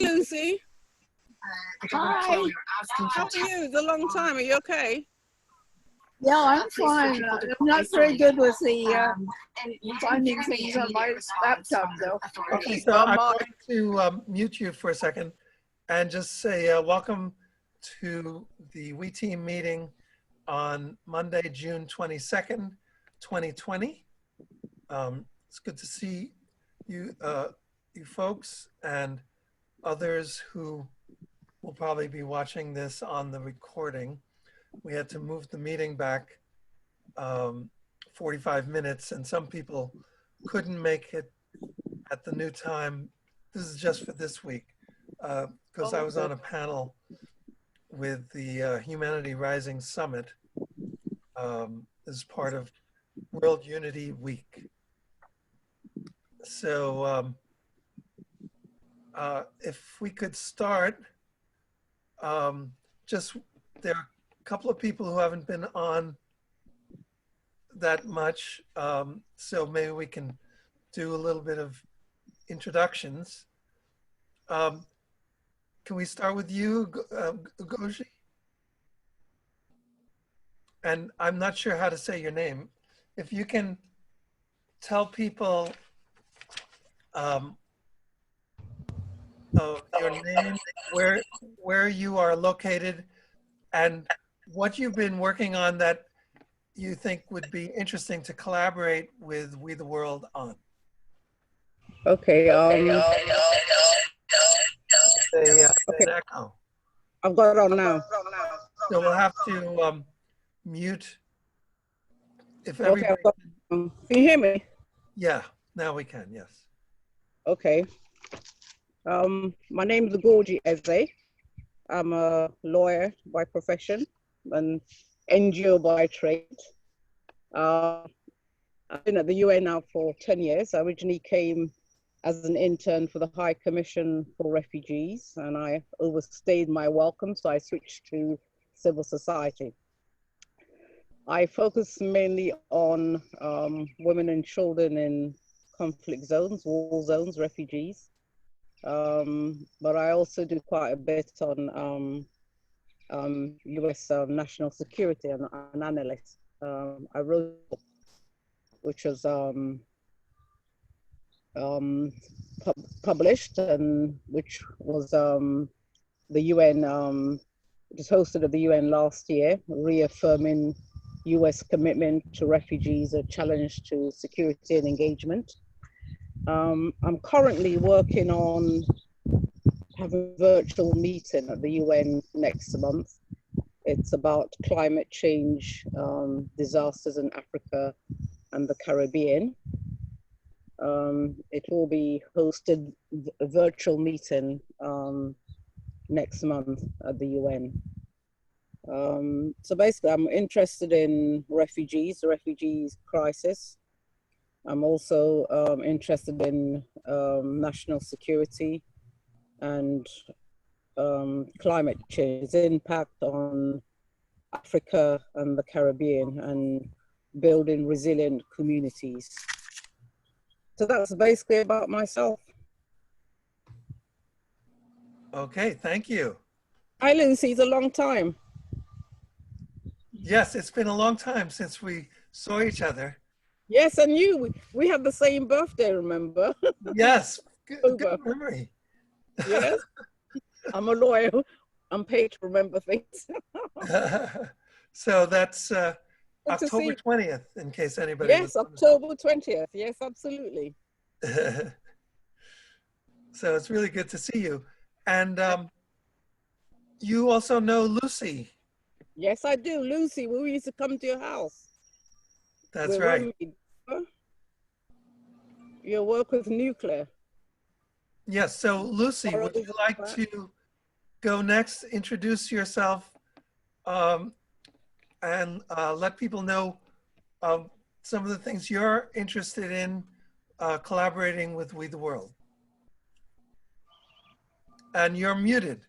Lucy. Hi. How are you? It's a long time. Are you okay? Yeah, I'm fine. I'm not very good with the finding things on my laptop, though. Okay, so I'm going to mute you for a second and just say welcome to the We Team meeting on Monday, June 22nd, 2020. It's good to see you, you folks and others who will probably be watching this on the recording. We had to move the meeting back 45 minutes and some people couldn't make it at the new time. This is just for this week because I was on a panel with the Humanity Rising Summit as part of World Unity Week. So if we could start, just there are a couple of people who haven't been on that much, so maybe we can do a little bit of introductions. Can we start with you, Goji? And I'm not sure how to say your name. If you can tell people your name, where you are located, and what you've been working on that you think would be interesting to collaborate with We the World on. Okay. An echo. I've got it on now. So we'll have to mute if Okay. everybody. Can you hear me? Yeah, now we can. Yes. Okay. My name is Gorgie Eze. I'm a lawyer by profession and NGO by trade. I've been at the UN now for 10 years. I originally came as an intern for the High Commission for Refugees, and I overstayed my welcome, so I switched to civil society. I focus mainly on women and children in conflict zones, war zones, refugees. But I also do quite a bit on US national security and an analyst. I wrote a book which was published and which was the UN, it was hosted at the UN last year, reaffirming US commitment to refugees, a challenge to security and engagement. I'm currently working on having a virtual meeting at the UN next month. It's about climate change, disasters in Africa and the Caribbean. It will be hosted a virtual meeting next month at the UN. So basically, I'm interested in refugees, the refugees crisis. I'm also interested in national security and climate change, impact on Africa and the Caribbean, and building resilient communities. So that's basically about myself. Okay, thank you. Hi, Lucy, it's a long time. Yes, it's been a long time since we saw each other. Yes, and you, we have the same birthday, remember? Yes, good memory. Yes, I'm a lawyer. I'm paid to remember things. So that's October 20th, in case anybody. Yes, October 20th. Yes, absolutely. So it's really good to see you. And you also know Lucy. Yes, I do. Lucy, we used to come to your house. That's right. You work with nuclear. Yes, so Lucy, would you like to go next, introduce yourself, and let people know some of the things you're interested in collaborating with We the World? And you're muted.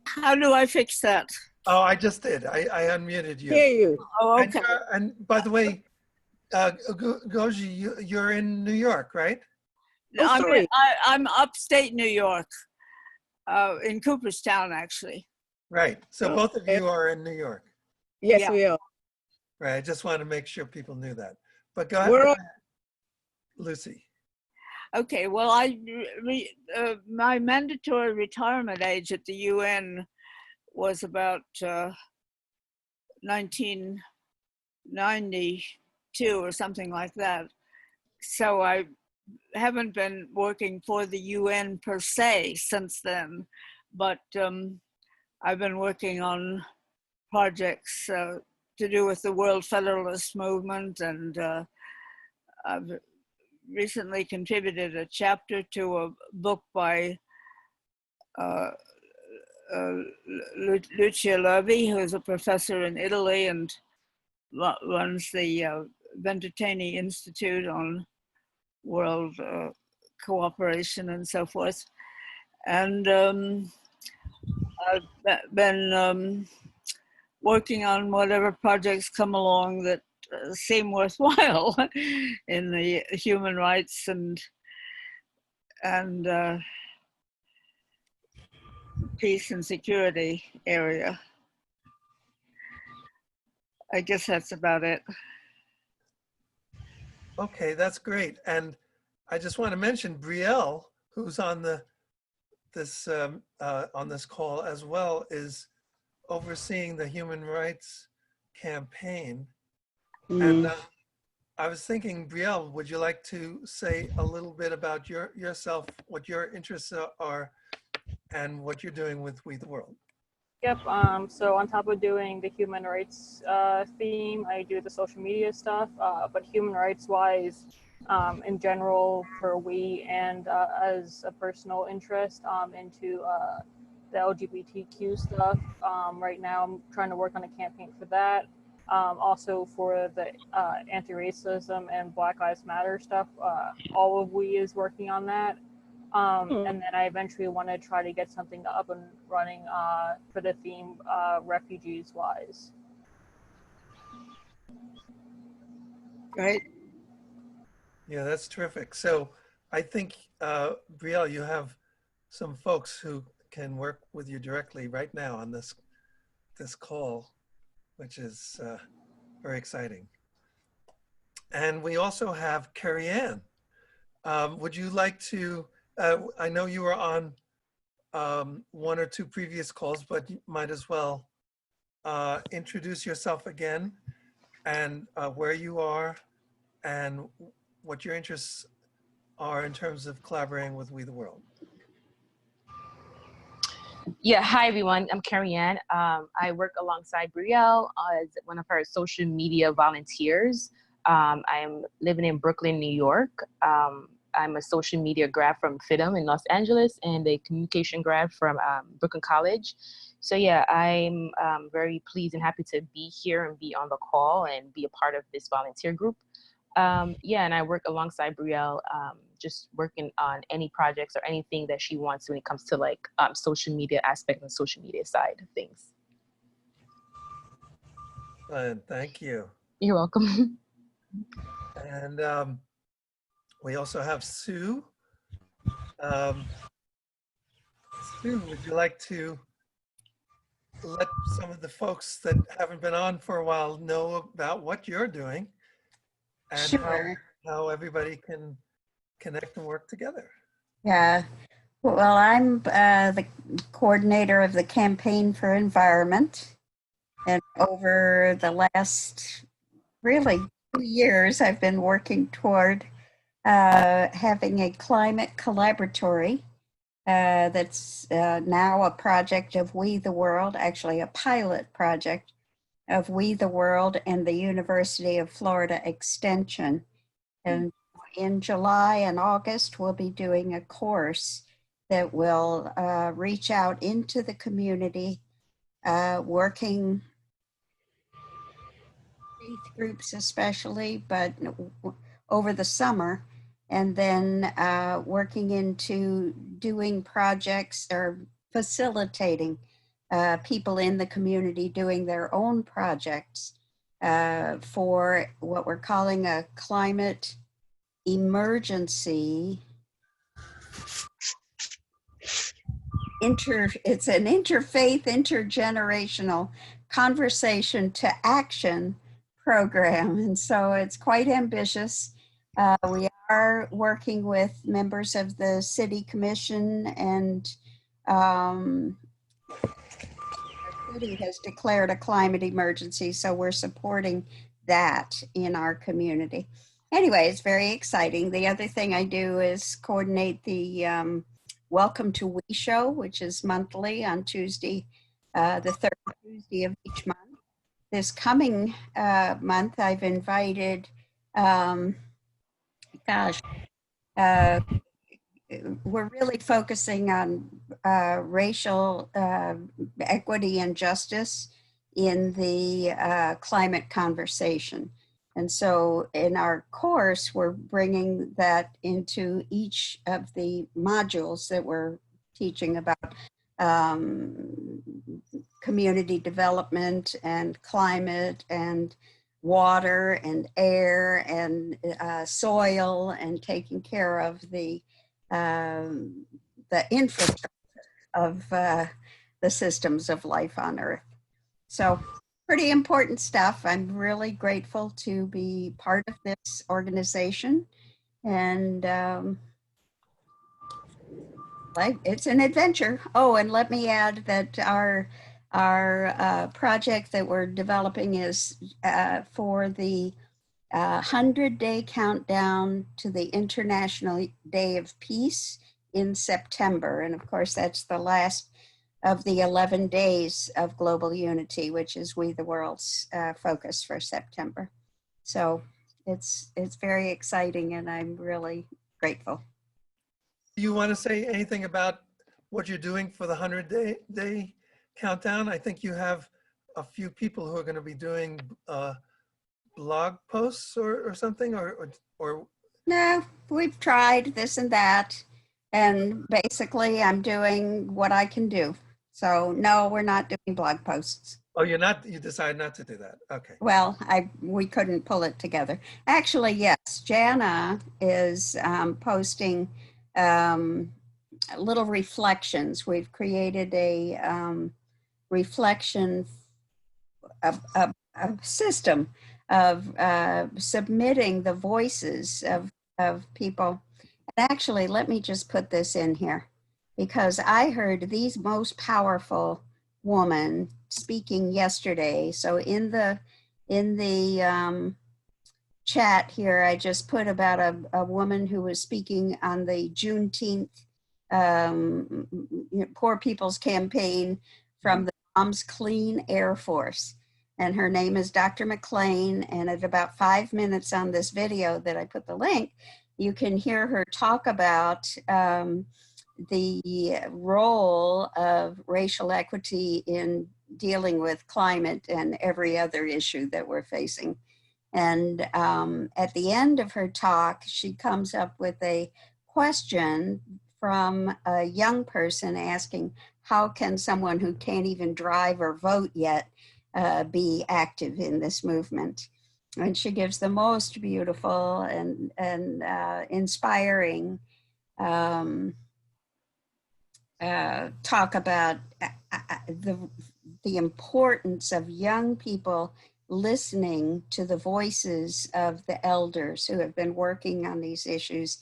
How do I fix that? Oh, I just did. I unmuted you. Hear you. Oh, okay. And by the way, Goji, you're in New York, right? Oh, sorry. I'm upstate New York, in Cooperstown, actually. Right. So Oh, both of okay. you are in New York. Yes, Yeah. we are. Right. I just wanted to make sure people knew that. But go We're ahead, on. Lucy. Okay. Well, my mandatory retirement age at the UN was about 1992 or something like that. So I haven't been working for the UN per se since then, but I've been working on projects to do with the World Federalist Movement, and I've recently contributed a chapter to a book by Lucia Lervi, who is a professor in Italy and runs the Ventotene Institute on world cooperation and so forth. And I've been working on whatever projects come along that seem worthwhile in the human rights and peace and security area. I guess that's about it. Okay, that's great. And I just want to mention Brielle, who's on this call as well, is overseeing the human rights campaign. And I was thinking, Brielle, would you like to say a little bit about yourself, what your interests are, and what you're doing with We the World? Yep. So on top of doing the human rights theme, I do the social media stuff. But human rights wise, in general, for we and as a personal interest into the LGBTQ stuff. Right now, I'm trying to work on a campaign for that. Also for the anti-racism and Black Lives Matter stuff. All of we is working on that. And then I eventually want to try to get something up and running for the theme refugees wise. Right. Yeah, that's terrific. So I think, Brielle, you have some folks who can work with you directly right now on this call, which is very exciting. And we also have Carrie Ann. Would you like to, I know you were on one or two previous calls, but you might as well introduce yourself again and where you are and what your interests are in terms of collaborating with We the World. Yeah, hi everyone. I'm Carrie Ann. I work alongside Brielle as one of her social media volunteers. I'm living in Brooklyn, New York. I'm a social media grad from FIDM in Los Angeles and a communication grad from Brooklyn College. So yeah, I'm very pleased and happy to be here and be on the call and be a part of this volunteer group. Yeah, and I work alongside Brielle, just working on any projects or anything that she wants when it comes to like social media aspect and social media side of things. Thank you. You're welcome. And we also have Sue. Sue, would you like to let some of the folks that haven't been on for a while know about what you're doing and Sure. how everybody can connect and work together? Yeah. Well, I'm the coordinator of the Campaign for Environment. And over the last really 2 years, I've been working toward having a climate collaboratory that's now a project of We the World, actually a pilot project of We the World and the University of Florida Extension. And in July and August, we'll be doing a course that will reach out into the community, working faith groups especially, but over the summer, and then working into doing projects or facilitating people in the community doing their own projects for what we're calling a climate emergency it's an interfaith, intergenerational conversation to action program. And so it's quite ambitious. We are working with members of the city commission, and our city has declared a climate emergency. So we're supporting that in our community. Anyway, it's very exciting. The other thing I do is coordinate the Welcome to We Show, which is monthly on Tuesday, the third Tuesday of each month. This coming month, I've invited, we're really focusing on racial equity and justice in the climate conversation. And so in our course, we're bringing that into each of the modules that we're teaching about community development and climate and water and air and soil, and taking care of the infrastructure of the systems of life on Earth. So pretty important stuff. I'm really grateful to be part of this organization, and it's an adventure. Oh, and let me add that our project that we're developing is for the 100-day countdown to the International Day of Peace in September. And of course, that's the last of the 11 days of global unity, which is We the World's focus for September. So it's very exciting, and I'm really grateful. Do you want to say anything about what you're doing for the 100-day countdown? I think you have a few people who are going to be doing blog posts or something, or No, we've tried this and that, and basically I'm doing what I can do. So no, we're not doing blog posts. Oh, you're not, you decided not to do that. Okay. Well, we couldn't pull it together. Actually, yes, Jana is posting little reflections. We've created a reflection, a system of submitting the voices of people. And actually, let me just put this in here, because I heard these most powerful woman speaking yesterday. So in the chat here, I just put about a woman who was speaking on the Juneteenth Poor People's Campaign from the Mom's Clean Air Force. And her name is Dr. McLean. And at about 5 minutes on this video that I put the link, you can hear her talk about the role of racial equity in dealing with climate and every other issue that we're facing. And at the end of her talk, she comes up with a question from a young person asking, how can someone who can't even drive or vote yet be active in this movement? And she gives the most beautiful and inspiring talk about the importance of young people listening to the voices of the elders who have been working on these issues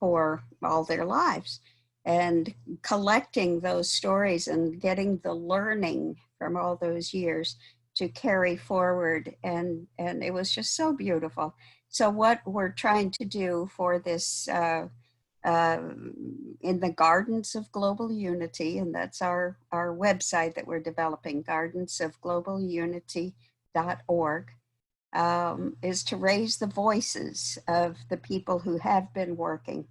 for all their lives, and collecting those stories and getting the learning from all those years to carry forward. And it was just so beautiful. So what we're trying to do for this in the Gardens of Global Unity, and that's our website that we're developing, gardensofglobalunity.org, is to raise the voices of the people who have been working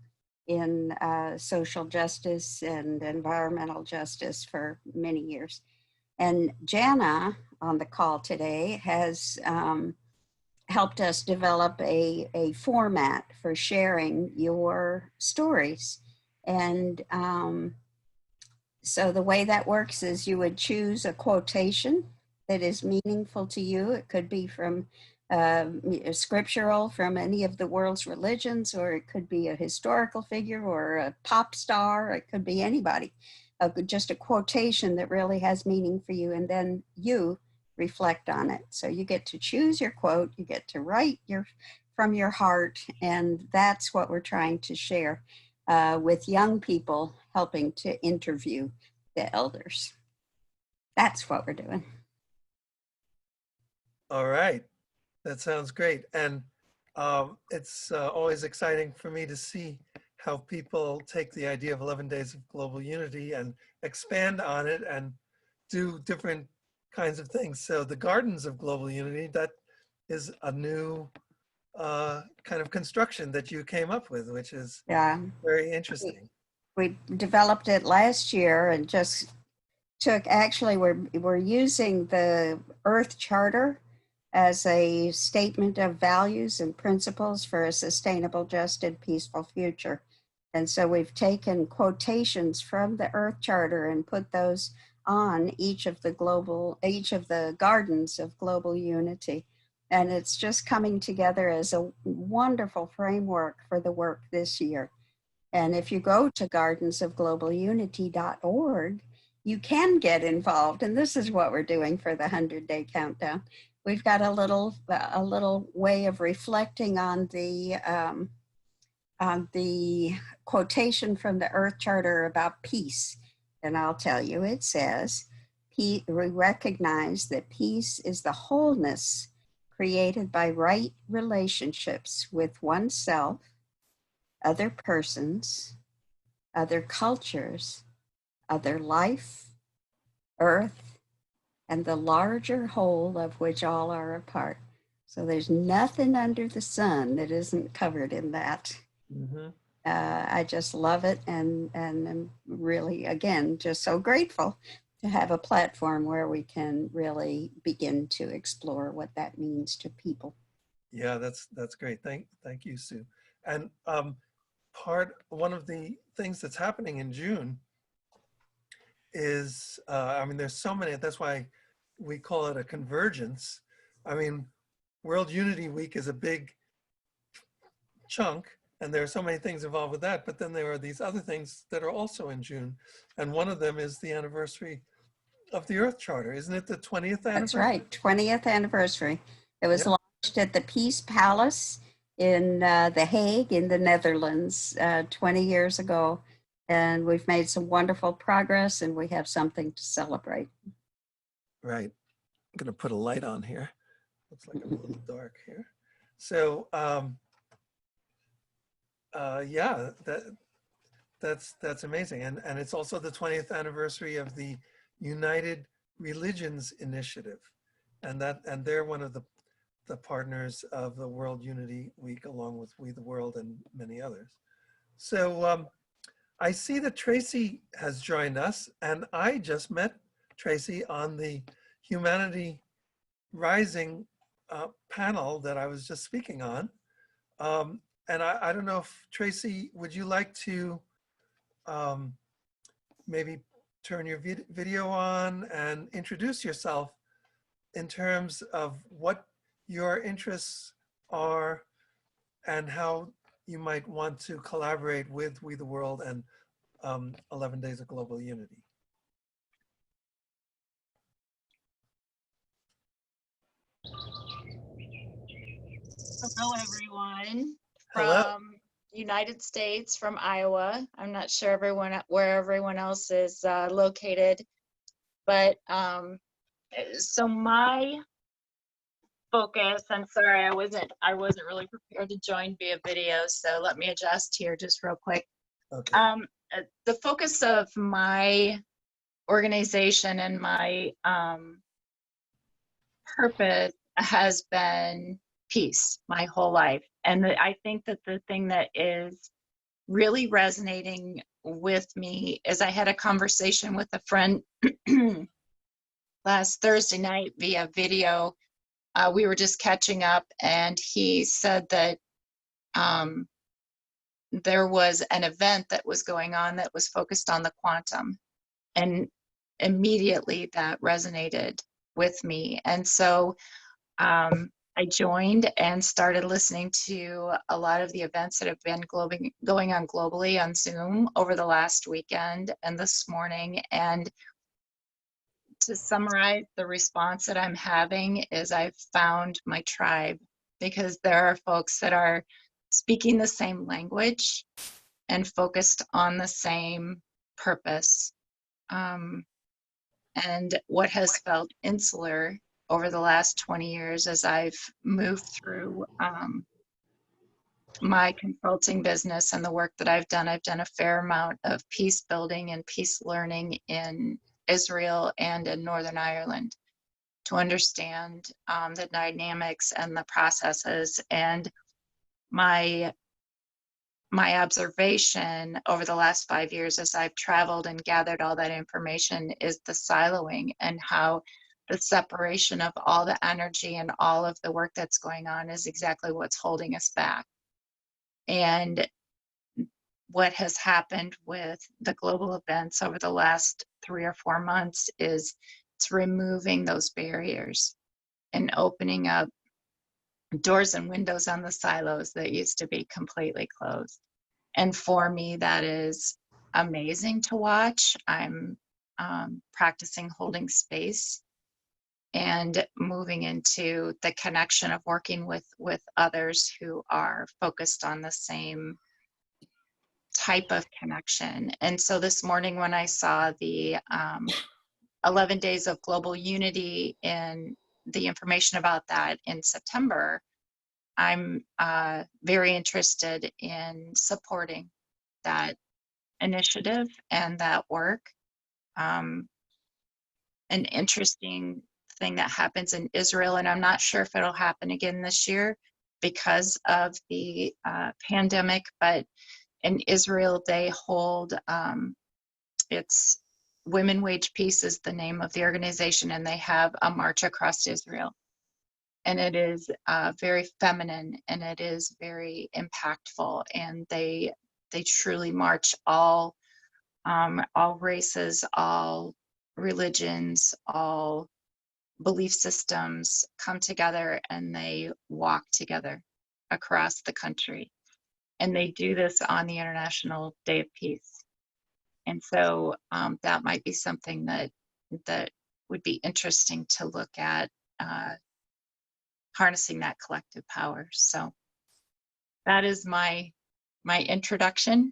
in social justice and environmental justice for many years. And Jana on the call today has helped us develop a format for sharing your stories. And so the way that works is you would choose a quotation that is meaningful to you. It could be from scriptural from any of the world's religions, or it could be a historical figure or a pop star. It could be anybody. just a quotation that really has meaning for you, and then you reflect on it. So you get to choose your quote, you get to write from your heart, and that's what we're trying to share with young people, helping to interview the elders. That's what we're doing. All right, that sounds great. And it's always exciting for me to see how people take the idea of 11 Days of Global Unity and expand on it and do different kinds of things. So the Gardens of Global Unity, that is a new kind of construction that you came up with, which is very interesting. We developed it last year and just actually we're using the Earth Charter as a statement of values and principles for a sustainable, just, and peaceful future. And so we've taken quotations from the Earth Charter and put those on each of the gardens of global unity. And it's just coming together as a wonderful framework for the work this year. And if you go to gardensofglobalunity.org, you can get involved. And this is what we're doing for the 100-day countdown. We've got a little way of reflecting on the quotation from the Earth Charter about peace. And I'll tell you, it says, we recognize that peace is the wholeness created by right relationships with oneself, other persons, other cultures, other life, earth, and the larger whole of which all are a part. So there's nothing under the sun that isn't covered in that. Mm-hmm. I just love it, and I'm really, again, just so grateful to have a platform where we can really begin to explore what that means to people. Yeah, that's great. Thank you, Sue. And one of the things that's happening in June is, I mean, there's so many, that's why we call it a convergence. I mean, World Unity Week is a big chunk, and there are so many things involved with that, but then there are these other things that are also in June. And one of them is the anniversary of the Earth Charter. Isn't it the 20th anniversary? That's right, 20th anniversary. It was launched at the Peace Palace in The Hague in the Netherlands 20 years ago. And we've made some wonderful progress, and we have something to celebrate. Right. I'm going to put a light on here. Looks like I'm a little dark here. So, yeah, that's amazing. And it's also the 20th anniversary of the United Religions Initiative. And they're one of the partners of the World Unity Week, along with We the World and many others. So I see that Tracy has joined us, and I just met Tracy on the Humanity Rising panel that I was just speaking on. And I don't know if, Tracy, would you like to maybe turn your video on and introduce yourself in terms of what your interests are and how you might want to collaborate with We the World and 11 Days of Global Unity. Hello, everyone. Hello. From United States, from Iowa. I'm not sure where everyone else is located, but so my focus. I'm sorry, I wasn't really prepared to join via video, so let me adjust here just real quick. Okay. The focus of my organization and my purpose has been peace my whole life. And I think that the thing that is really resonating with me is I had a conversation with a friend last Thursday night via video. We were just catching up, and he said that there was an event that was going on that was focused on the quantum, and immediately that resonated with me. And so I joined and started listening to a lot of the events that have been going on globally on Zoom over the last weekend and this morning. And to summarize, the response that I'm having is I've found my tribe, because there are folks that are speaking the same language and focused on the same purpose. And what has felt insular over the last 20 years as I've moved through my consulting business and the work that I've done a fair amount of peace building and peace learning in Israel and in Northern Ireland to understand the dynamics and the processes. And my observation over the last 5 years as I've traveled and gathered all that information is the siloing, and how the separation of all the energy and all of the work that's going on is exactly what's holding us back. And what has happened with the global events over the last 3 or 4 months is it's removing those barriers and opening up doors and windows on the silos that used to be completely closed. And for me, that is amazing to watch. I'm practicing holding space and moving into the connection of working with others who are focused on the same type of connection. And so this morning when I saw the 11 days of global unity and the information about that in September, I'm very interested in supporting that initiative and that work. An interesting thing that happens in Israel, and I'm not sure if it'll happen again this year because of the pandemic, but in Israel they hold, it's Women Wage Peace is the name of the organization, and they have a march across Israel. And it is very feminine, and it is very impactful, and they truly march all races, all religions, all belief systems come together, and they walk together across the country. And they do this on the International Day of Peace. And so that might be something that would be interesting to look at, harnessing that collective power. So that is my introduction.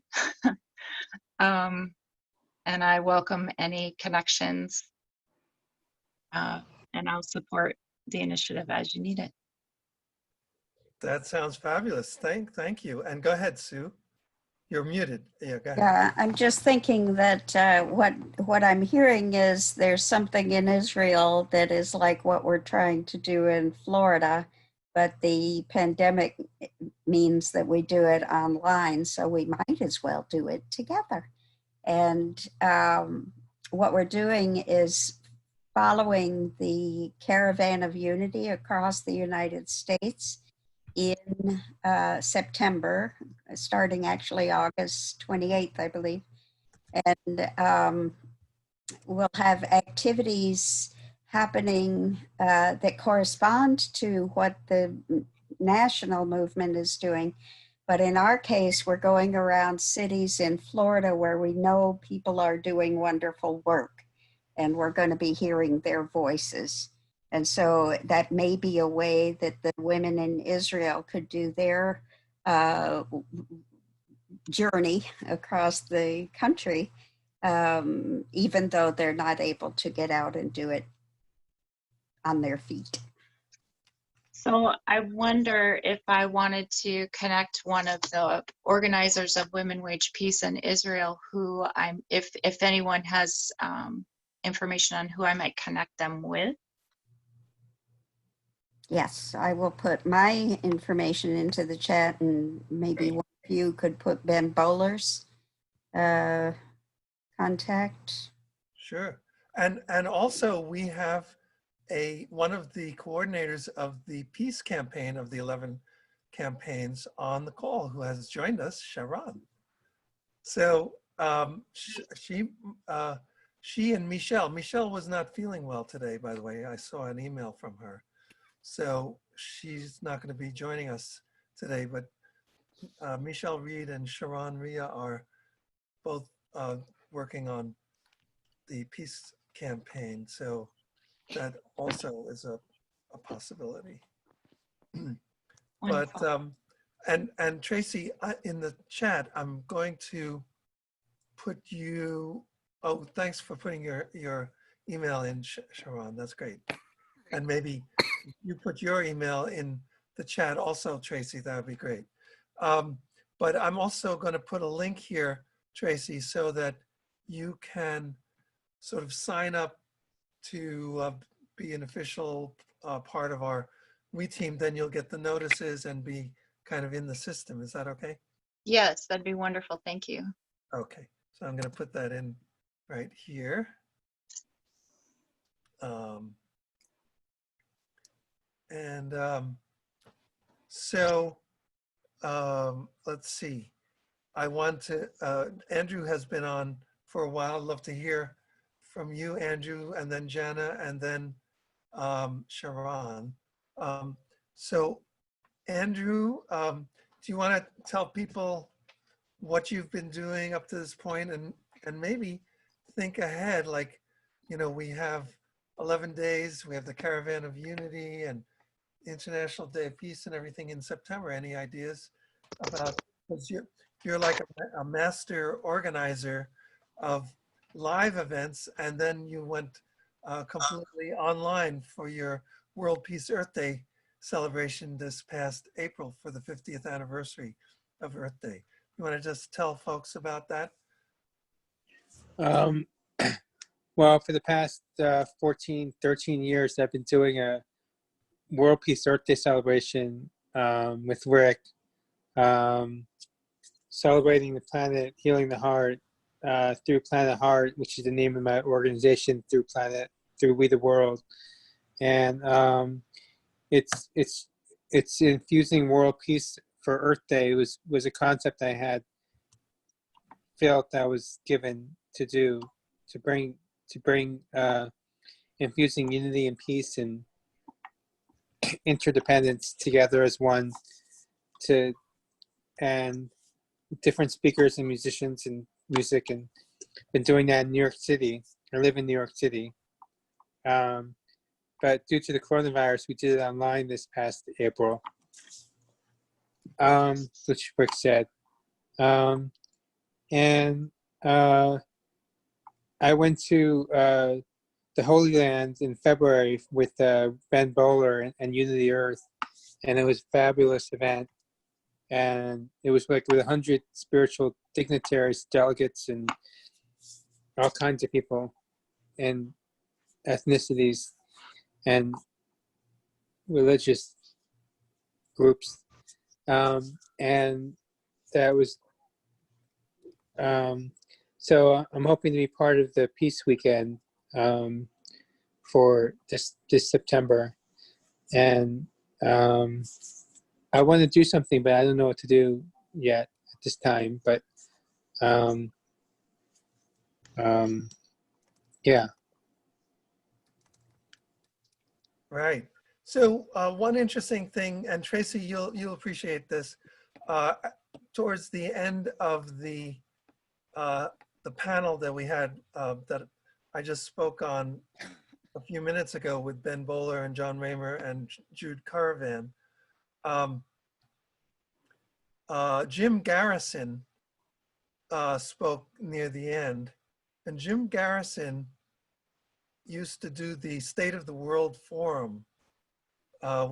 And I welcome any connections, and I'll support the initiative as you need it. That sounds fabulous. Thank you. And go ahead, Sue. You're muted. Yeah, go ahead. Yeah, I'm just thinking that what I'm hearing is there's something in Israel that is like what we're trying to do in Florida, but the pandemic means that we do it online, so we might as well do it together. And what we're doing is following the Caravan of Unity across the United States in September, starting actually August 28th, I believe. And we'll have activities happening that correspond to what the national movement is doing. But in our case, we're going around cities in Florida where we know people are doing wonderful work, and we're going to be hearing their voices. And so that may be a way that the women in Israel could do their journey across the country, even though they're not able to get out and do it on their feet. So I wonder if I wanted to connect one of the organizers of Women Wage Peace in Israel, who if anyone has information on who I might connect them with. Yes, I will put my information into the chat, and maybe one of you could put Ben Bowler's contact. Sure. And also we have one of the coordinators of the peace campaign of the 11 campaigns on the call, who has joined us, Sharon. So she and Michelle was not feeling well today, by the way. I saw an email from her. So she's not going to be joining us today, but Michelle Reed and Sharon Ria are both working on the peace campaign. So that also is a possibility. But, and Tracy, in the chat, I'm going to put you, oh, thanks for putting your email in, Sharon, that's great. And maybe you put your email in the chat also, Tracy, that would be great. But I'm also going to put a link here, Tracy, so that you can sort of sign up to be an official part of our We team. Then you'll get the notices and be kind of in the system. Is that okay? Yes, that'd be wonderful. Thank you. Okay, so I'm going to put that in right here. Let's see. I want to, Andrew has been on for a while. I'd love to hear from you, Andrew, and then Jana, and then Sharon. So Andrew, do you want to tell people what you've been doing up to this point, and maybe think ahead, like, you know, we have 11 days, we have the Caravan of Unity and International Day of Peace and everything in September. Any ideas about, because you're like a master organizer of live events, and then you went completely online for your World Peace Earth Day celebration this past April for the 50th anniversary of Earth Day. You want to just tell folks about that? Well, for the past 14, 13 years, I've been doing a World Peace Earth Day celebration with Rick, celebrating the planet, healing the heart through Planet Heart, which is the name of my organization, through We the World. And it's infusing world peace for Earth Day. It was a concept I had felt I was given to do, to bring infusing unity and peace and interdependence together as one, and different speakers and musicians and music, and been doing that in New York City. I live in New York City. But due to the coronavirus, we did it online this past April, which Rick said. I went to the Holy Land in February with Ben Bowler and Unity Earth, and it was a fabulous event. And it was like with 100 spiritual dignitaries, delegates, and all kinds of people and ethnicities and religious groups. And that was, so I'm hoping to be part of the Peace Weekend for this September. And I want to do something, but I don't know what to do yet at this time. But yeah. Right. So one interesting thing, and Tracy, you'll appreciate this. Towards the end of the panel that we had that I just spoke on a few minutes ago with Ben Bowler and John Raymer and Jude Caravan, Jim Garrison spoke near the end, and Jim Garrison used to do the State of the World Forum,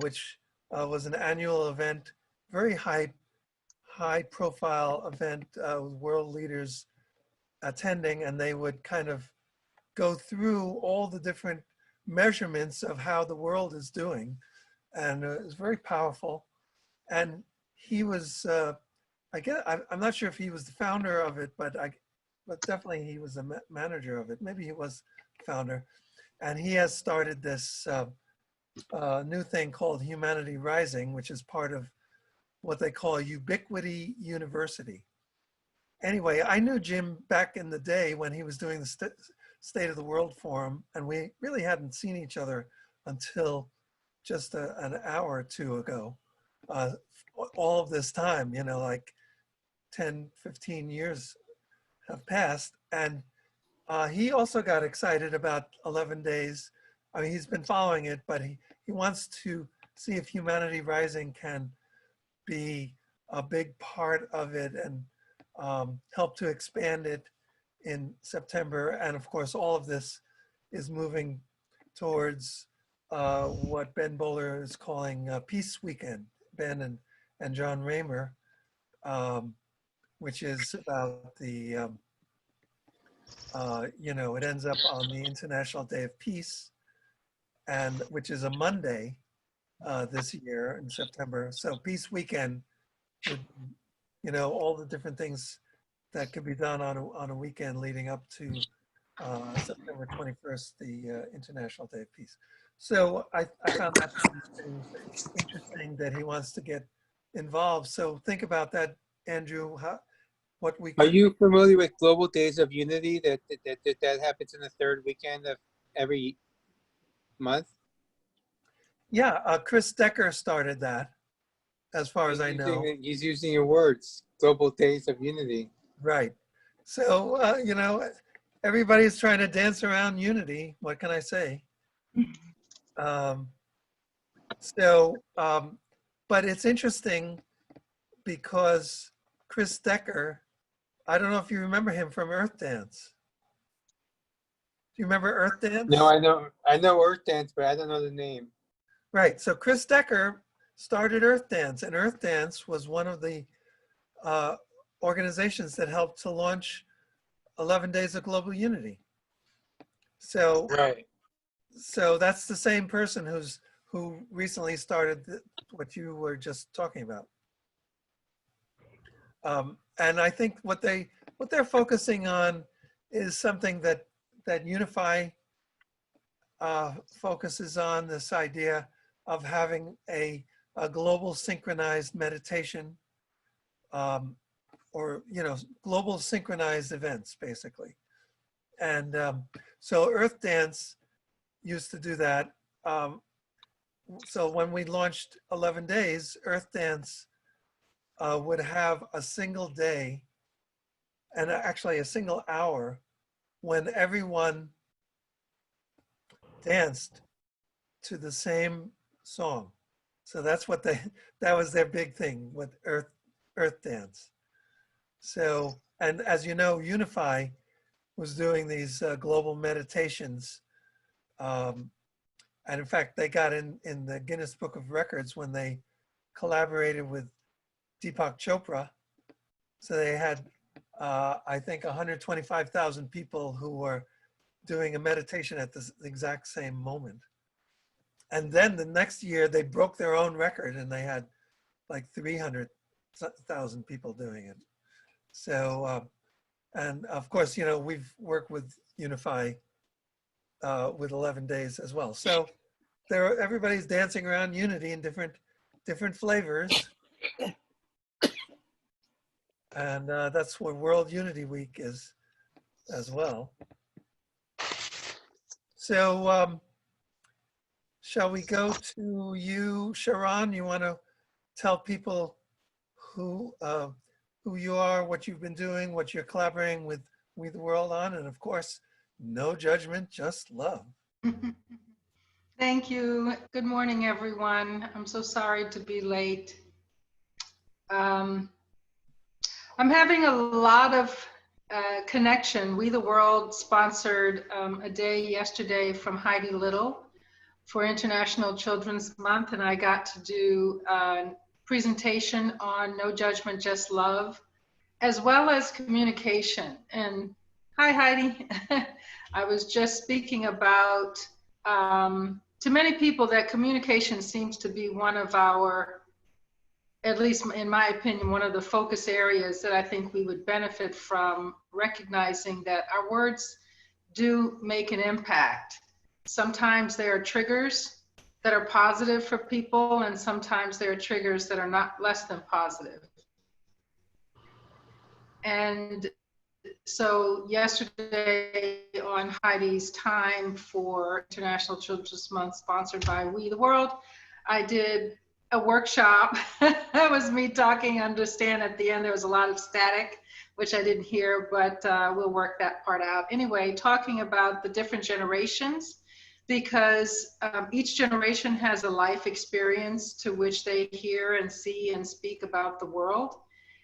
which was an annual event, very high profile event with world leaders attending, and they would kind of go through all the different measurements of how the world is doing. And it was very powerful. And he was, I'm not sure if he was the founder of it, but definitely he was a manager of it. Maybe he was founder. And he has started this new thing called Humanity Rising, which is part of what they call Ubiquity University. Anyway, I knew Jim back in the day when he was doing the State of the World Forum, and we really hadn't seen each other until just an hour or two ago. All of this time, you know, like 10, 15 years have passed. And he also got excited about 11 days. I mean, he's been following it, but he wants to see if Humanity Rising can be a big part of it and help to expand it in September. And of course, all of this is moving towards what Ben Bowler is calling Peace Weekend, Ben and John Raymer, which is about the, you know, it ends up on the International Day of Peace, and which is a Monday this year in September. So Peace Weekend would, you know, all the different things that could be done on a weekend leading up to September 21st, the International Day of Peace. So I found that interesting that he wants to get involved. So think about that, Andrew. What we Are you familiar with Global Days of Unity that happens in the third weekend of every month? Yeah, Chris Decker started that, as far as I know. He's using your words, Global Days of Unity. Right. So, you know, everybody's trying to dance around unity. What can I say? But it's interesting because Chris Decker, I don't know if you remember him from Earth Dance. Do you remember Earth Dance? No, I know Earth Dance, but I don't know the name. Right. So Chris Decker started Earth Dance, and Earth Dance was one of the organizations that helped to launch 11 Days of Global Unity. So, right. So that's the same person who recently started what you were just talking about. And I think what they're focusing on is something that Unify focuses on, this idea of having a global synchronized meditation, or, you know, global synchronized events, basically. And so Earth Dance used to do that. So when we launched 11 Days, Earth Dance would have a single day and actually a single hour when everyone danced to the same song. So that's what that was their big thing with Earth Dance. So, and as you know, Unify was doing these global meditations. And in fact, they got in the Guinness Book of Records when they collaborated with Deepak Chopra. So they had, I think, 125,000 people who were doing a meditation at the exact same moment. And then the next year they broke their own record and they had like 300,000 people doing it. So, and of course, you know, we've worked with Unify with 11 Days as well. So everybody's dancing around unity in different flavors. And that's what World Unity Week is as well. So shall we go to you, Sharon? You want to tell people who you are, what you've been doing, what you're collaborating with We the World on, and of course, no judgment, just love. Thank you. Good morning, everyone. I'm so sorry to be late. I'm having a lot of connection. We the World sponsored a day yesterday from Heidi Little for International Children's Month, and I got to do a presentation on No Judgment, Just Love, as well as communication. And hi, Heidi. I was just speaking about, to many people, that communication seems to be one of our, at least in my opinion, one of the focus areas that I think we would benefit from recognizing that our words do make an impact. Sometimes there are triggers that are positive for people, and sometimes there are triggers that are not less than positive. And so yesterday on Heidi's Time for International Children's Month, sponsored by We the World, I did a workshop. That was me talking, understand at the end there was a lot of static, which I didn't hear, but we'll work that part out. Anyway, talking about the different generations, because each generation has a life experience to which they hear and see and speak about the world.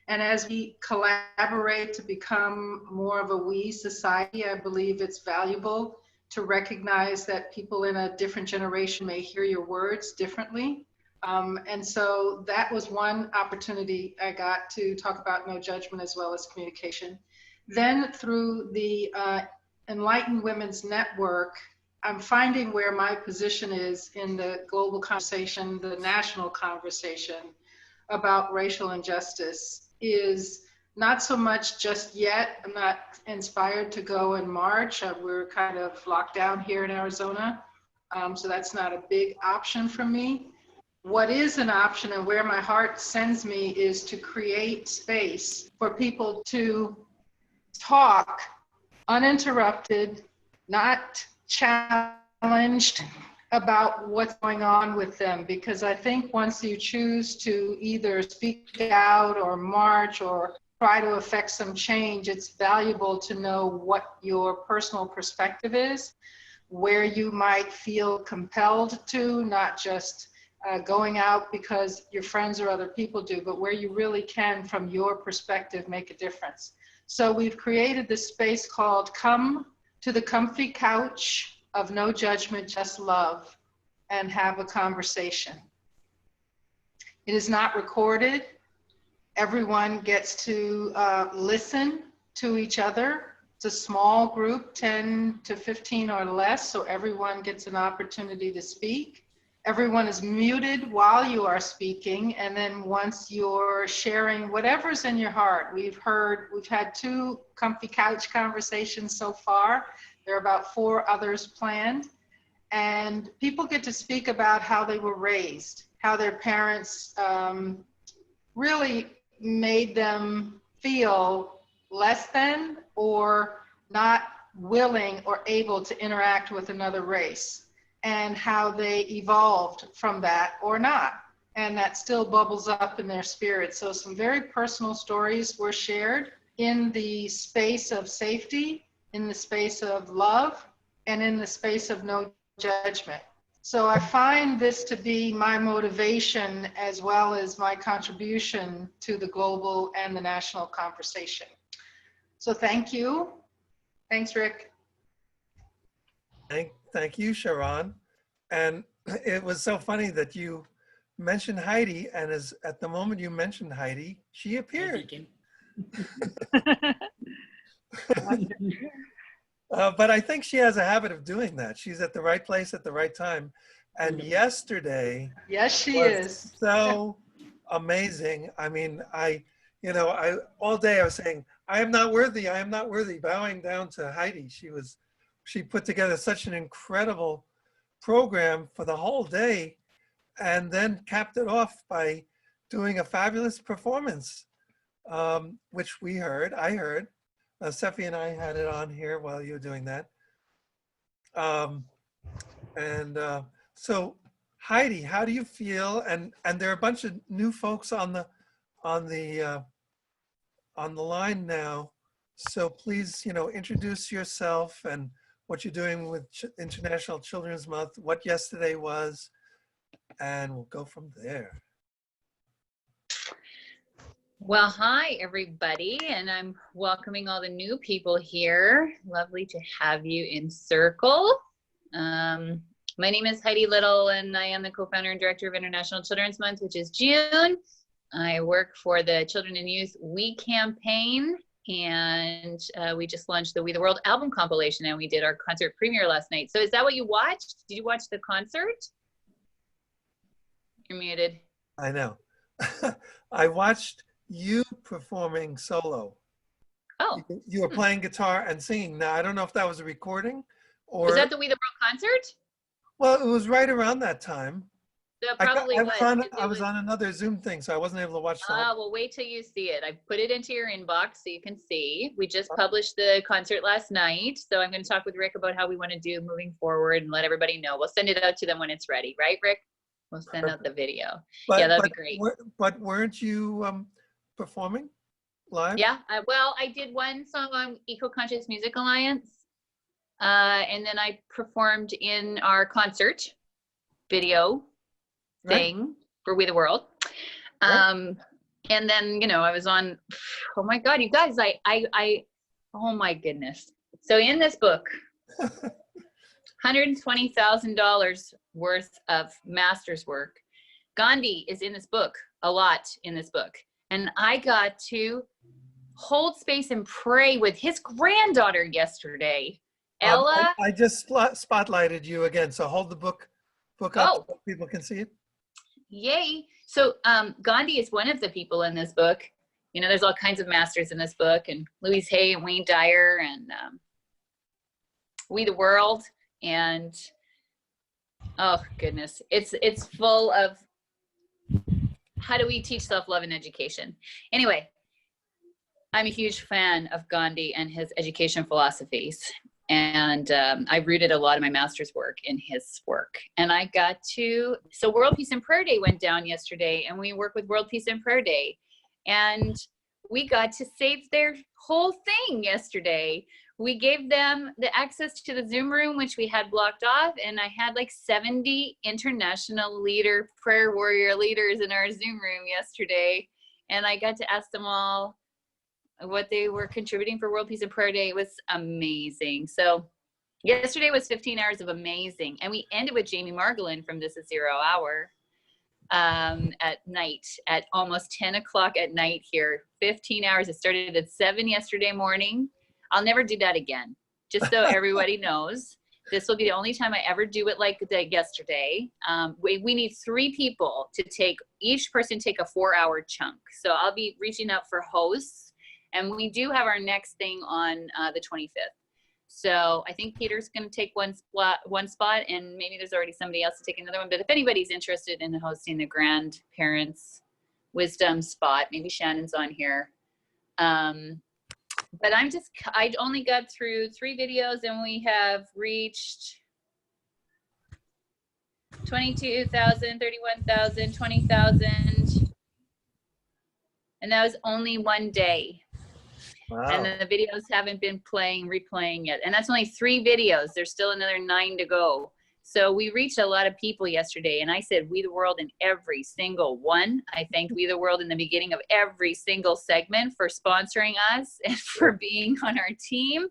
And as we collaborate to become more of a we society, I believe it's valuable to recognize that people in a different generation may hear your words differently. And so that was one opportunity I got to talk about no judgment as well as communication. Then through the Enlightened Women's Network, I'm finding where my position is in the global conversation, the national conversation about racial injustice is not so much just yet. I'm not inspired to go and march. We're kind of locked down here in Arizona. So that's not a big option for me. What is an option and where my heart sends me is to create space for people to talk uninterrupted, not challenged about what's going on with them, because I think once you choose to either speak out or march or try to affect some change, it's valuable to know what your personal perspective is, where you might feel compelled to, not just going out because your friends or other people do, but where you really can, from your perspective, make a difference. So we've created this space called Come to the Comfy Couch of No Judgment, Just Love, and have a conversation. It is not recorded. Everyone gets to listen to each other. It's a small group, 10 to 15 or less, so everyone gets an opportunity to speak. Everyone is muted while you are speaking, and then once you're sharing whatever's in your heart, we've had 2 comfy couch conversations so far. There are about 4 others planned, and people get to speak about how they were raised, how their parents really made them feel less than or not willing or able to interact with another race, and how they evolved from that or not, and that still bubbles up in their spirit. So some very personal stories were shared in the space of safety, in the space of love, and in the space of no judgment. So I find this to be my motivation as well as my contribution to the global and the national conversation. So thank you. Thanks, Rick. Thank you, Sharon. And it was so funny that you mentioned Heidi, and at the moment you mentioned Heidi, she appeared. But I think she has a habit of doing that. She's at the right place at the right time. And yesterday, yes, she is so amazing. I mean, all day I was saying, I am not worthy, I am not worthy, bowing down to Heidi. She put together such an incredible program for the whole day, and then capped it off by doing a fabulous performance, which I heard. Sephi and I had it on here while you were doing that. So Heidi, how do you feel? And there are a bunch of new folks on the line now. So please, introduce yourself and what you're doing with International Children's Month, what yesterday was, and we'll go from there. Well, hi, everybody, and I'm welcoming all the new people here. Lovely to have you in circle. My name is Heidi Little, and I am the co-founder and director of International Children's Month, which is June. I work for the Children and Youth We campaign, and we just launched the We the World album compilation, and we did our concert premiere last night. So is that what you watched? Did you watch the concert? You're muted. I know. I watched you performing solo. Oh. You were playing guitar and singing. Now, I don't know if that was a recording or... Was that the We the World concert? Well, it was right around that time. That probably was. I was on another Zoom thing, so I wasn't able to watch the whole. Well, wait till you see it. I put it into your inbox so you can see. We just published the concert last night. So I'm going to talk with Rick about how we want to do moving forward and let everybody know. We'll send it out to them when it's ready. Right, Rick? We'll send out the video. Yeah, that'd be great. But weren't you performing live? Yeah, well, I did one song on Eco-Conscious Music Alliance. And then I performed in our concert video thing for We the World. And then, you know, I was on, oh my God, you guys, oh my goodness. So in this book, $120,000 worth of master's work. Gandhi is in this book, a lot in this book. And I got to hold space and pray with his granddaughter yesterday. Ella. I just spotlighted you again, so hold the book up so people can see it. Yay. So Gandhi is one of the people in this book. You know, there's all kinds of masters in this book, and Louise Hay and Wayne Dyer and We the World. And oh goodness, it's full of how do we teach self-love in education. Anyway, I'm a huge fan of Gandhi and his education philosophies. And I rooted a lot of my master's work in his work. And I got to, so World Peace and Prayer Day went down yesterday, and we work with World Peace and Prayer Day. And we got to save their whole thing yesterday. We gave them the access to the Zoom room, which we had blocked off. And I had like 70 international prayer warrior leaders in our Zoom room yesterday. And I got to ask them all what they were contributing for World Peace and Prayer Day. It was amazing. So yesterday was 15 hours of amazing. And we ended with Jamie Margolin from This Is Zero Hour at night, at almost 10 o'clock at night here. 15 hours. It started at 7 yesterday morning. I'll never do that again, just so everybody knows. This will be the only time I ever do it like yesterday. We need 3 people to each person take a 4-hour chunk. So I'll be reaching out for hosts. And we do have our next thing on the 25th. So I think Peter's going to take one spot, and maybe there's already somebody else to take another one. But if anybody's interested in hosting the grandparents' wisdom spot, maybe Shannon's on here. But I only got through 3 videos, and we have reached 22,000, 31,000, 20,000. And that was only one day. Wow. And then the videos haven't been replaying yet. And that's only 3 videos. There's still another 9 to go. So we reached a lot of people yesterday, and I said We the World in every single one. I thanked We the World in the beginning of every single segment for sponsoring us and for being on our team.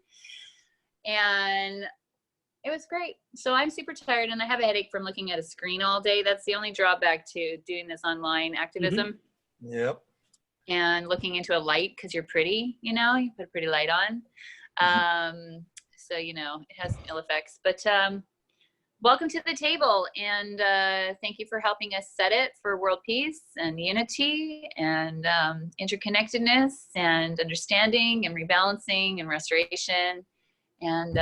And it was great. So I'm super tired, and I have a headache from looking at a screen all day. That's the only drawback to doing this online activism. Mm-hmm. Yep. And looking into a light, because you're pretty, you know, you put a pretty light on. So, you know, it has ill effects. But welcome to the table. And thank you for helping us set it for world peace and unity and interconnectedness and understanding and rebalancing and restoration. And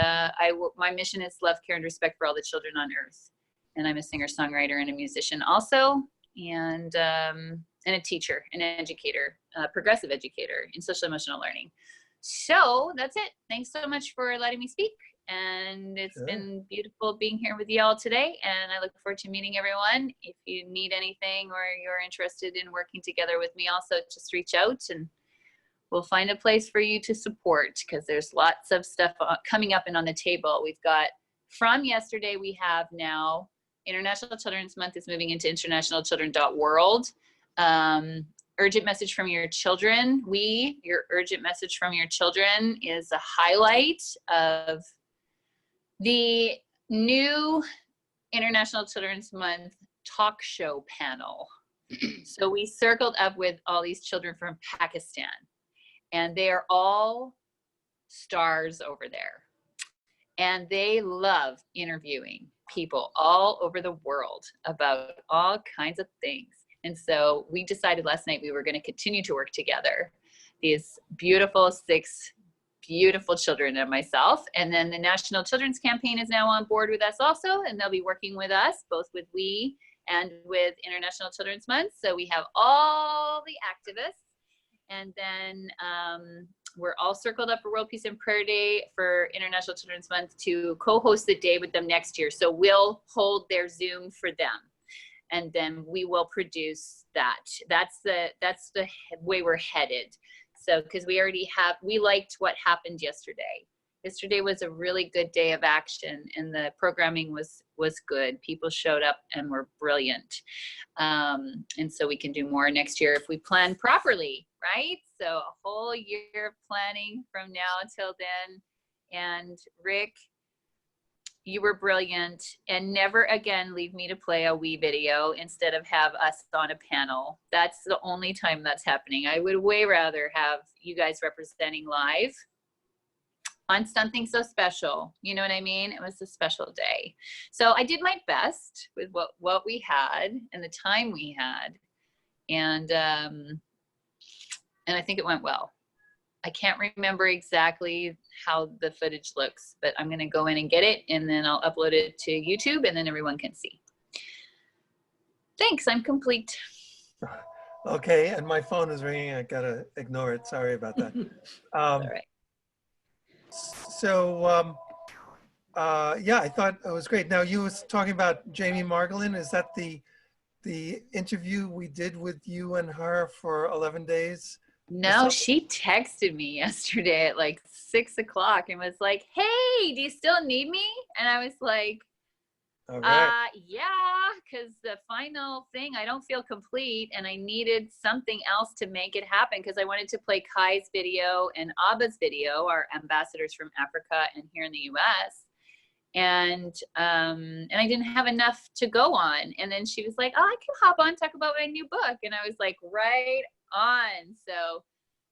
my mission is love, care, and respect for all the children on earth. And I'm a singer-songwriter and a musician also. And a teacher, an educator, a progressive educator in social emotional learning. So that's it. Thanks so much for letting me speak. And it's been beautiful being here with you all today. And I look forward to meeting everyone. If you need anything or you're interested in working together with me also, just reach out and we'll find a place for you to support, because there's lots of stuff coming up and on the table. We've got, from yesterday, we have now International Children's Month is moving into internationalchildren.world. Urgent message from your children. Your urgent message from your children is a highlight of the new International Children's Month talk show panel. So we circled up with all these children from Pakistan, and they are all stars over there. And they love interviewing people all over the world about all kinds of things. And so we decided last night we were going to continue to work together. These beautiful 6 beautiful children and myself. And then the National Children's Campaign is now on board with us also, and they'll be working with us, both with we and with International Children's Month. So we have all the activists. And then we're all circled up for World Peace and Prayer Day for International Children's Month to co-host the day with them next year. So we'll hold their Zoom for them. And then we will produce that. That's the way we're headed. So, because we liked what happened yesterday. Yesterday was a really good day of action, and the programming was good. People showed up and were brilliant. And so we can do more next year if we plan properly, right? So a whole year of planning from now until then. And Rick, you were brilliant, and never again leave me to play a wee video instead of have us on a panel. That's the only time that's happening. I would way rather have you guys representing live on something so special. You know what I mean? It was a special day. So I did my best with what we had and the time we had. And I think it went well. I can't remember exactly how the footage looks, but I'm gonna go in and get it, and then I'll upload it to YouTube, and then everyone can see. Thanks, I'm complete. Okay, and my phone is ringing. I gotta ignore it. Sorry about that. All right. So, yeah, I thought it was great. Now, you was talking about Jamie Margolin. Is that the interview we did with you and her for 11 days? No, she texted me yesterday at like 6 o'clock and was like, hey, do you still need me? And I was like, all right. Yeah, because the final thing, I don't feel complete, and I needed something else to make it happen, because I wanted to play Kai's video and Abba's video, our ambassadors from Africa and here in the US. And I didn't have enough to go on. And then she was like, oh, I can hop on, talk about my new book. And I was like, right on. So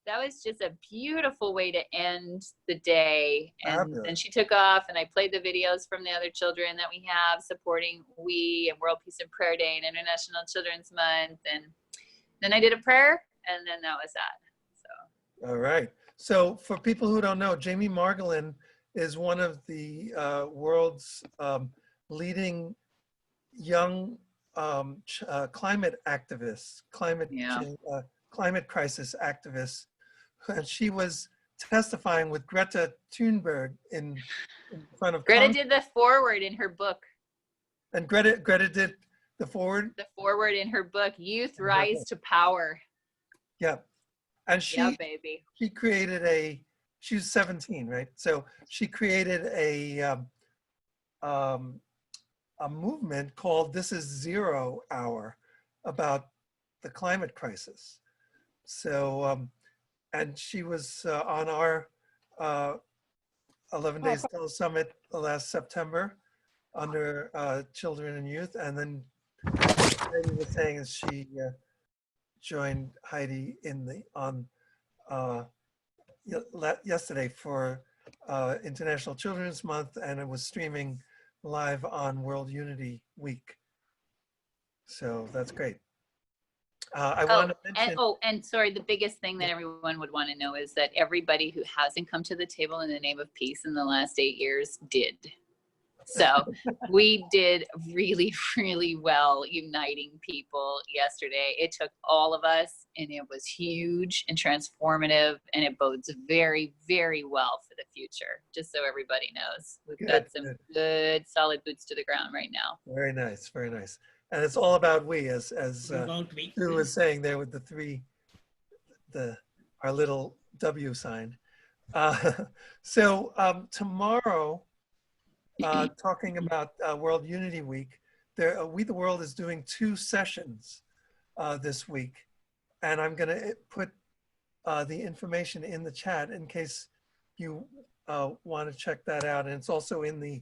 that was just a beautiful way to end the day. And she took off, and I played the videos from the other children that we have supporting WE and World Peace and Prayer Day and International Children's Month. And then I did a prayer, and then that was that. So. All right. So for people who don't know, Jamie Margolin is one of the world's leading young climate activists, climate crisis activists. And she was testifying with Greta Thunberg in front of Greta did the foreword in her book. And Greta did the foreword? The foreword in her book, Youth Rise to Power. Yeah. And yeah, baby. She created she was 17, right? So she created a movement called This Is Zero Hour about the climate crisis. So, and she was on our 11 Days Till Summit last September under children and youth. And then Heidi was saying is she joined Heidi yesterday for International Children's Month, and it was streaming live on World Unity Week. So that's great. I want to mention. And sorry, the biggest thing that everyone would want to know is that everybody who hasn't come to the table in the name of peace in the last 8 years did. So we did really, really well uniting people yesterday. It took all of us, and it was huge and transformative, and it bodes very, very well for the future, just so everybody knows. We've got some good, solid boots to the ground right now. Very nice, very nice. And it's all about we, as Sue was saying there with our little W sign. So tomorrow, talking about World Unity Week, We the World is doing 2 sessions this week, and I'm going to put the information in the chat in case you want to check that out, and it's also in the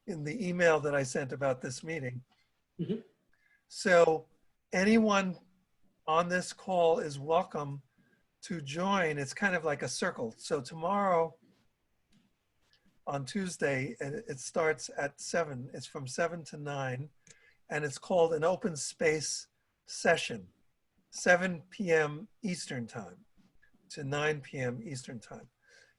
email that I sent about this meeting. Mm-hmm. So anyone on this call is welcome to join. It's kind of like a circle. So tomorrow, on Tuesday, it starts at 7. It's from 7 to 9, and it's called an open space session, 7 p.m. Eastern time to 9 p.m. Eastern time.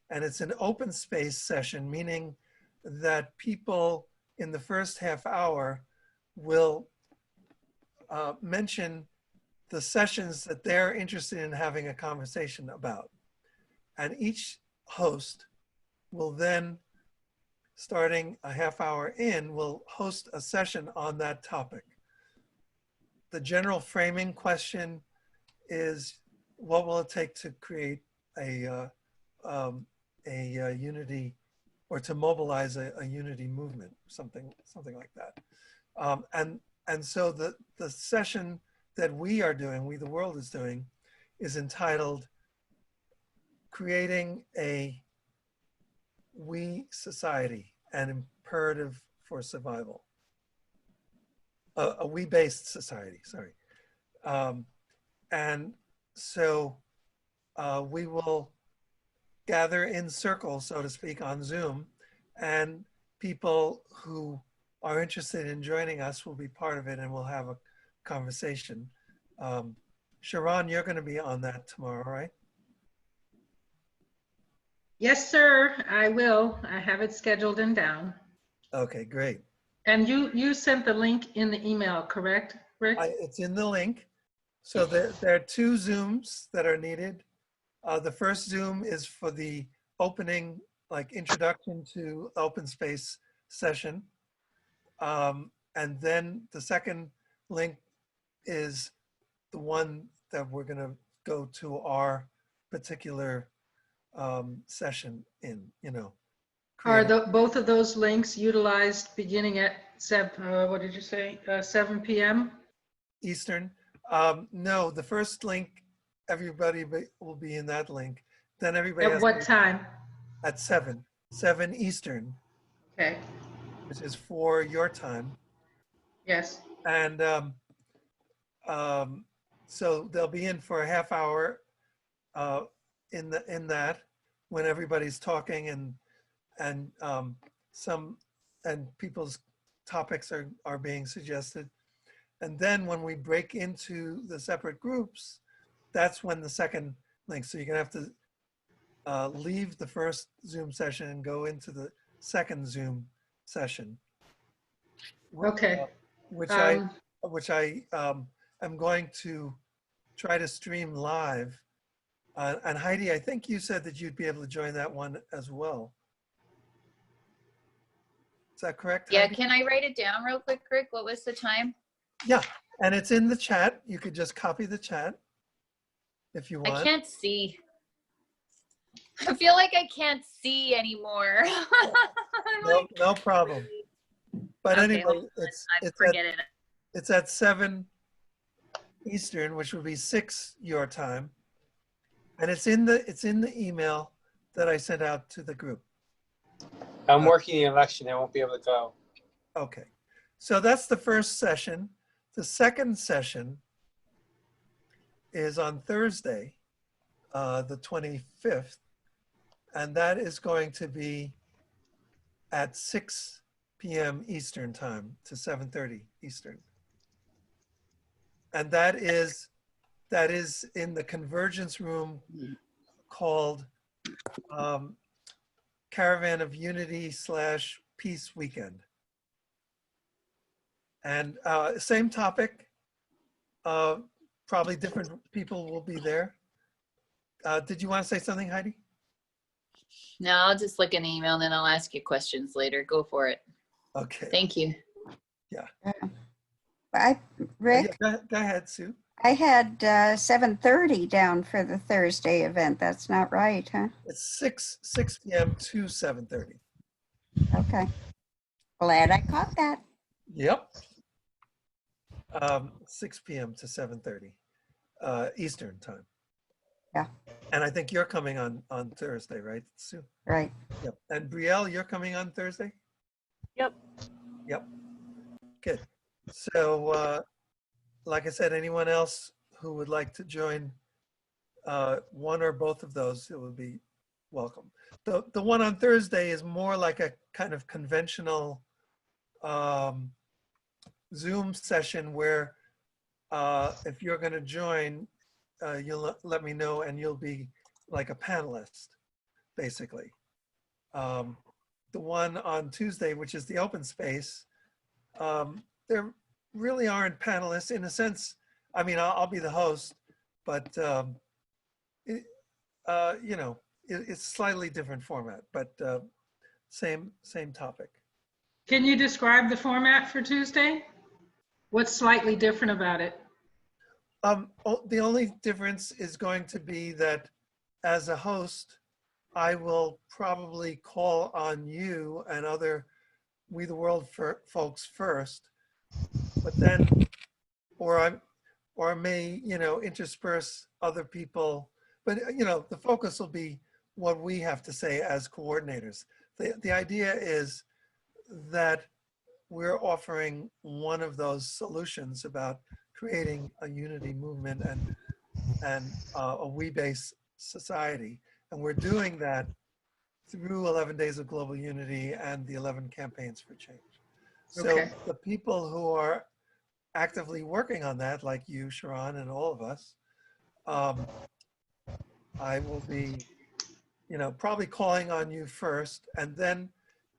And it's an open space session, meaning that people in the first half hour will mention the sessions that they're interested in having a conversation about. And each host will then, starting a half hour in, will host a session on that topic. The general framing question is, what will it take to create a unity, or to mobilize a unity movement, something like that. And so the session that we are doing, we the world is doing, is entitled Creating a We Society, an Imperative for Survival. A we-based society, sorry. And so we will gather in circles, so to speak, on Zoom, and people who are interested in joining us will be part of it, and we'll have a conversation. Sharon, you're going to be on that tomorrow, right? Yes, sir, I will. I have it scheduled and down. Okay, great. And you sent the link in the email, correct, Rick? It's in the link. So there are 2 Zooms that are needed. The first Zoom is for the opening, like introduction to open space session. And then the second link is the one that we're going to go to our particular session in, you know. Are both of those links utilized beginning at 7 p.m.? Eastern? No, the first link, everybody will be in that link. Then everybody At what time? At 7 Eastern. Okay. Which is 4 your time. Yes. And so they'll be in for a half hour in that when everybody's talking, and people's topics are being suggested. And then when we break into the separate groups, that's when the second link. So you're gonna have to leave the first Zoom session and go into the second Zoom session. Okay. Which I am going to try to stream live. And Heidi, I think you said that you'd be able to join that one as well. Is that correct? Yeah, Heidi? can I write it down real quick, Rick? What was the time? Yeah, and it's in the chat. You could just copy the chat if you want. I can't see. I feel like I can't see anymore. No problem. But Okay, anyway, it's at 7 Eastern, which would be 6 your time. And it's in the email that I sent out to the group. I'm working the election. I won't be able to go. Okay. So that's the first session. The second session is on Thursday, the 25th. And that is going to be at 6 p.m. Eastern time to 7:30 Eastern. And that is in the convergence room called Caravan of Unity / Peace Weekend. And same topic, probably different people will be there. Did you want to say something, Heidi? No, I'll just look in the email and then I'll ask you questions later. Go for it. Okay. Thank you. Yeah. Rick, Yeah, go ahead, Sue. I had 7:30 down for the Thursday event. That's not right, huh? It's 6 p.m. to 7:30. Okay. Glad I caught that. Yep. 6 p.m. to 7:30 Eastern time. Yeah. And I think you're coming on Thursday, right, Sue? Right. Yep. And Brielle, you're coming on Thursday? Yep. Yep. Good. So, like I said, anyone else who would like to join one or both of those, it would be welcome. The one on Thursday is more like a kind of conventional Zoom session where if you're going to join, you'll let me know and you'll be like a panelist, basically. The one on Tuesday, which is the open space, they're really aren't panelists in a sense. I mean, I'll be the host, but you know, it's slightly different format, but same topic. Can you describe the format for Tuesday? What's slightly different about it? The only difference is going to be that as a host, I will probably call on you and other We the World folks first, but then, or I may, you know, intersperse other people, but you know, the focus will be what we have to say as coordinators. The idea is that we're offering one of those solutions about creating a unity movement and a we-based society. And we're doing that through 11 Days of Global Unity and the 11 Campaigns for Change. So Okay. the people who are actively working on that, like you, Sharon, and all of us, I will be, you know, probably calling on you first, and then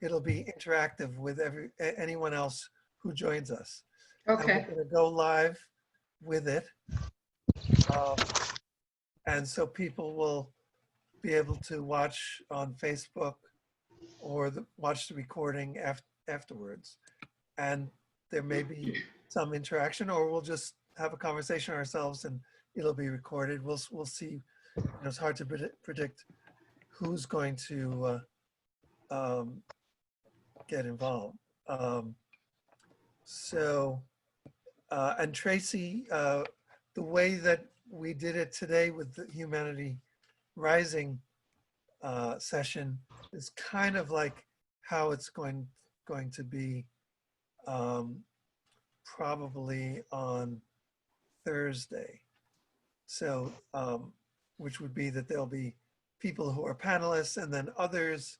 it'll be interactive with anyone else who joins us. Okay. And we're going to go live with it. And so people will be able to watch on Facebook or watch the recording afterwards. And there may be some interaction, or we'll just have a conversation ourselves and it'll be recorded. We'll see. You know, it's hard to predict who's going to get involved. And Tracy, the way that we did it today with the Humanity Rising session is kind of like how it's going to be probably on Thursday. So, which would be that there'll be people who are panelists, and then others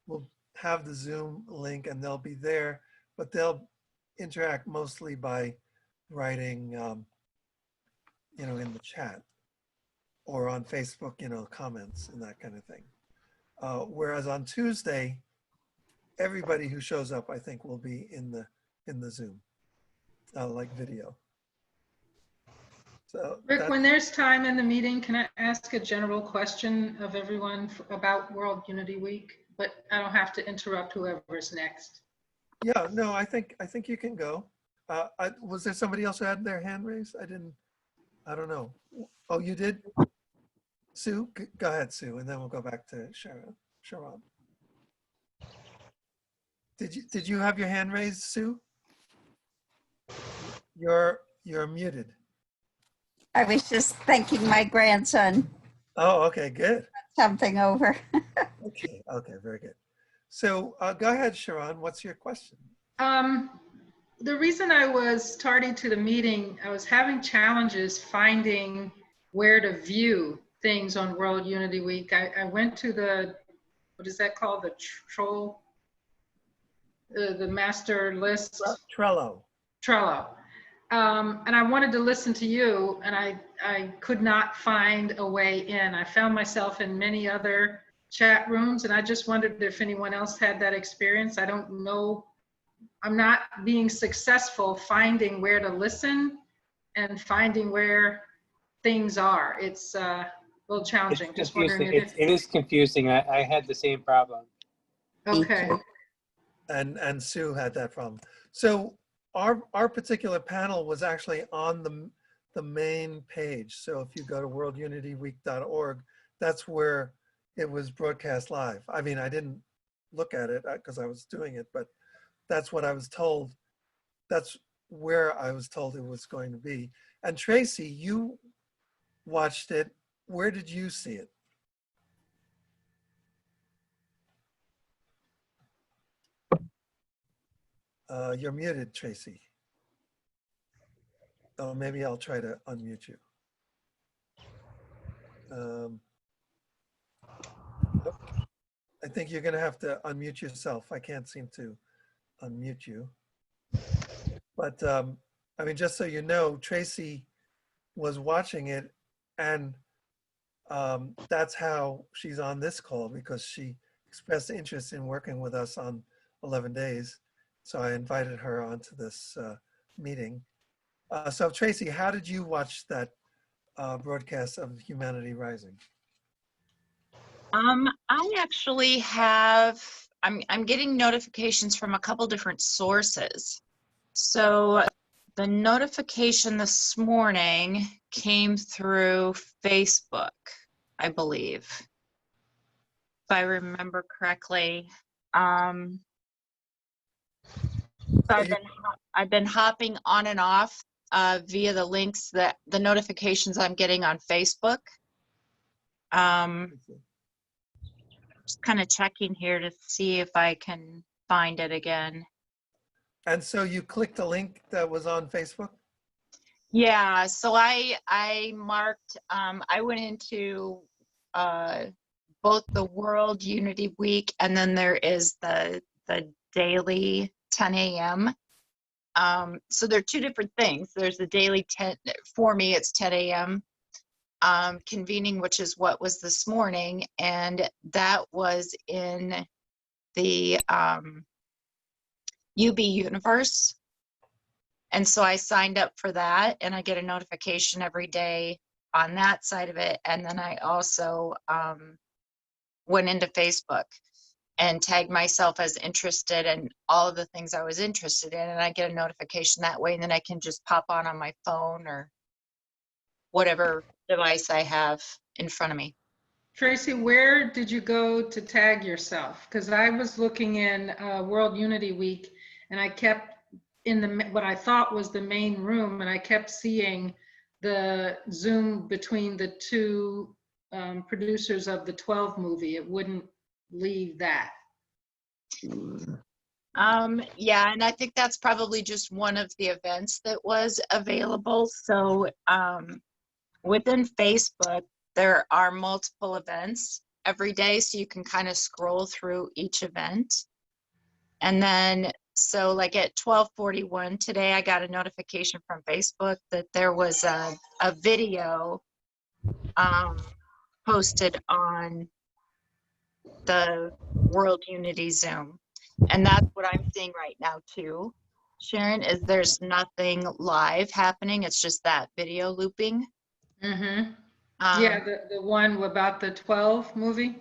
will have the Zoom link and they'll be there, but they'll interact mostly by writing, you know, in the chat or on Facebook, you know, comments and that kind of thing. Whereas on Tuesday, everybody who shows up, I think, will be in the Zoom, like video. So Rick, when there's time in the meeting, can I ask a general question of everyone about World Unity Week? But I don't have to interrupt whoever's next. Yeah, no, I think you can go. Was there somebody else who had their hand raised? I don't know. Oh, you did? Sue, go ahead, Sue, and then we'll go back to Sharon. Did you have your hand raised, Sue? You're muted. I was just thanking my grandson. Oh, okay, good. Something over. Okay, very good. So go ahead, Sharon. What's your question? The reason I was tardy to the meeting, I was having challenges finding where to view things on World Unity Week. I went to the, what is that called? The the master list? Trello. And I wanted to listen to you, and I could not find a way in. I found myself in many other chat rooms, and I just wondered if anyone else had that experience. I don't know. I'm not being successful finding where to listen and finding where things are. It's a little challenging. It's just confusing. wondering if It is confusing. I had the same problem. okay. And Sue had that problem. So our particular panel was actually on the main page. So if you go to worldunityweek.org, that's where it was broadcast live. I mean, I didn't look at it because I was doing it, but that's what I was told. That's where I was told it was going to be. And Tracy, you watched it. Where did you see it? You're muted, Tracy. Oh, maybe I'll try to unmute you. I think you're going to have to unmute yourself. I can't seem to unmute you. But I mean, just so you know, Tracy was watching it, and that's how she's on this call, because she expressed interest in working with us on 11 days. So I invited her onto this meeting. So Tracy, how did you watch that broadcast of Humanity Rising? I actually have, I'm getting notifications from a couple different sources. So the notification this morning came through Facebook, I believe, if I remember correctly. So I've been hopping on and off via the links that the notifications I'm getting on Facebook. Just kind of checking here to see if I can find it again. And so you clicked a link that was on Facebook? Yeah, so I marked, I went into both the World Unity Week and then there is the daily 10 a.m. So they're two different things. There's the daily 10, for me it's 10 a.m. Convening, which is what was this morning, and that was in the UB Universe. And so I signed up for that, and I get a notification every day on that side of it. And then I also went into Facebook and tagged myself as interested in all of the things I was interested in, and I get a notification that way, and then I can just pop on my phone or whatever device I have in front of me. Tracy, where did you go to tag yourself? Because I was looking in World Unity Week, and I kept in the what I thought was the main room, and I kept seeing the Zoom between the two producers of the 12 movie. It wouldn't leave that. Yeah, and I think that's probably just one of the events that was available. So within Facebook, there are multiple events every day, so you can kind of scroll through each event. And then, so like at 12:41 today, I got a notification from Facebook that there was a video posted on the World Unity Zoom. And that's what I'm seeing right now too, Sharon, is there's nothing live happening. It's just that video looping. Mm-hmm. Yeah, the one about the 12 movie?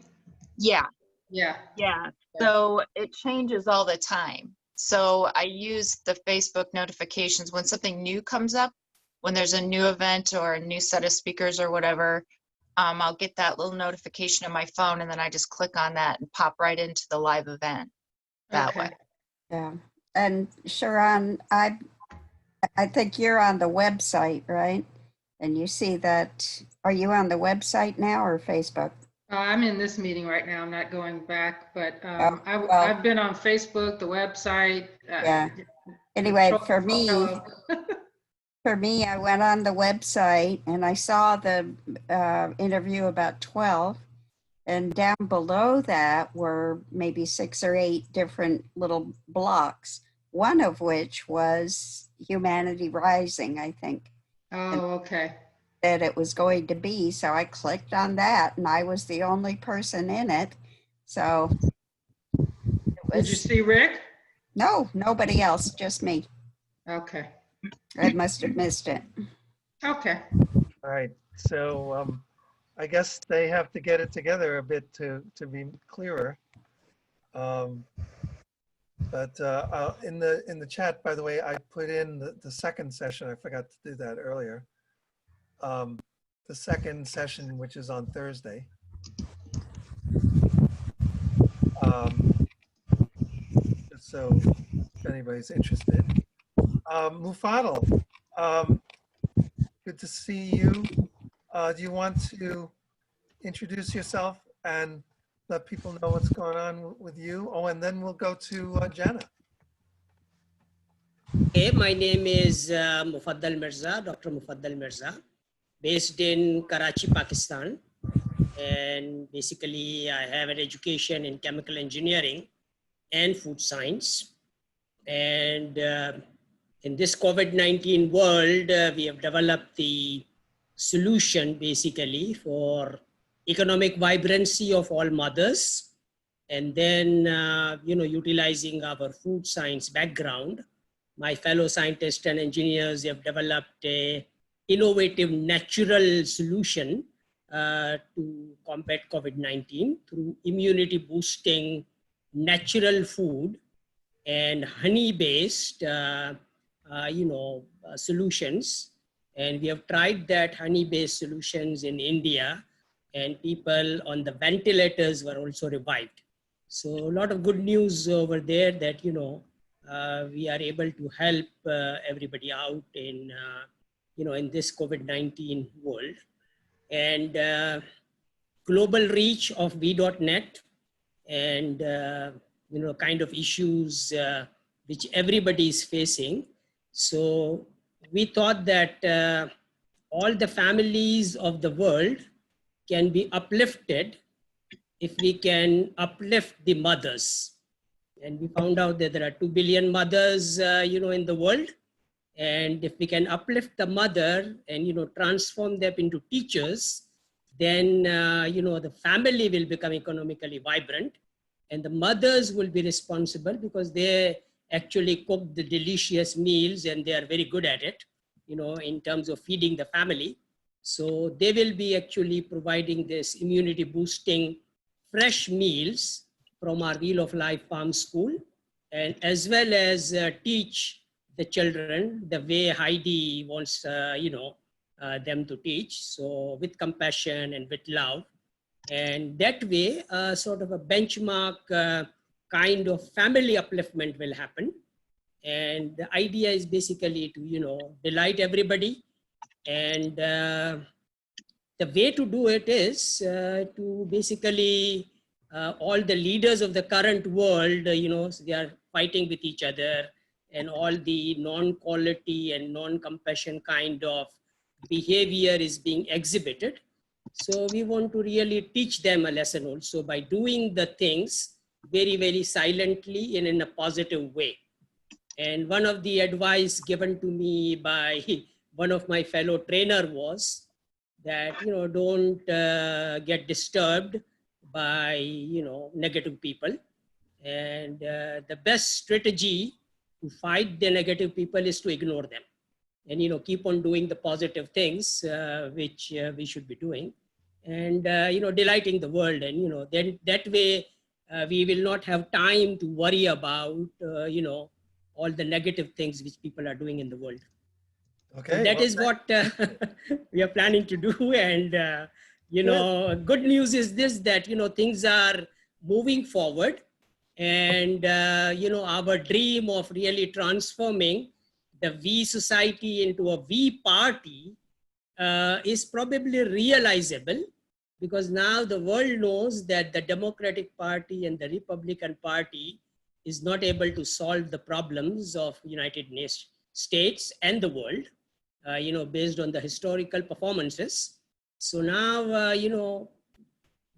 Yeah. Yeah. Yeah. So it changes all the time. So I use the Facebook notifications when something new comes up, when there's a new event or a new set of speakers or whatever, I'll get that little notification on my phone, and then I just click on that and pop right into the live event that way. Yeah. And Sharon, I think you're on the website, right? And you see that, are you on the website now or Facebook? I'm in this meeting right now. I'm not going back, but well, I've been on Facebook, the website. Yeah. Anyway, for me, I went on the website and I saw the interview about 12, and down below that were maybe 6 or 8 different little blocks, one of which was Humanity Rising, I think. Oh, okay. That it was going to be, so I clicked on that, and I was the only person in it. So did you see Rick? No, nobody else, just me. Okay. I must have missed it. Okay. All right. So I guess they have to get it together a bit to be clearer. But in the chat, by the way, I put in the second session. I forgot to do that earlier. The second session, which is on Thursday. So if anybody's interested. Mufadal, good to see you. Do you want to introduce yourself and let people know what's going on with you? Oh, and then we'll go to Jana. Okay, my name is Mufaddal Mirza, Dr. Mufaddal Mirza, based in Karachi, Pakistan. And basically, I have an education in chemical engineering and food science. And in this COVID-19 world, we have developed the solution basically for economic vibrancy of all mothers. And then, utilizing our food science background, my fellow scientists and engineers have developed a innovative natural solution to combat COVID-19 through immunity boosting natural food and honey-based, solutions. And we have tried that honey-based solutions in India, and people on the ventilators were also revived. So a lot of good news over there that, we are able to help everybody out in, in this COVID-19 world. And global reach of V.net and, kind of issues which everybody is facing. So we thought that all the families of the world can be uplifted if we can uplift the mothers. And we found out that there are 2 billion mothers, in the world. And if we can uplift the mother and, transform them into teachers, then, the family will become economically vibrant, and the mothers will be responsible because they actually cook the delicious meals and they are very good at it, in terms of feeding the family. So they will be actually providing this immunity boosting fresh meals from our Wheel of Life Farm School, and as well as teach the children the way Heidi wants, them to teach. So with compassion and with love. And that way, sort of a benchmark kind of family upliftment will happen. And the idea is basically to, delight everybody. And the way to do it is to basically all the leaders of the current world, they are fighting with each other, and all the non-quality and non-compassion kind of behavior is being exhibited. So we want to really teach them a lesson also by doing the things very, very silently and in a positive way. And one of the advice given to me by one of my fellow trainer was that, don't get disturbed by, negative people. And the best strategy to fight the negative people is to ignore them. And, keep on doing the positive things, which we should be doing. And, delighting the world. And, then that way we will not have time to worry about, all the negative things which people are doing in the world. Okay. So that is what we are planning to do. And, good news is this, that, things are moving forward. And, our dream of really transforming the We society into a We party is probably realizable, because now the world knows that the Democratic Party and the Republican Party is not able to solve the problems of United States and the world, based on the historical performances. So now, the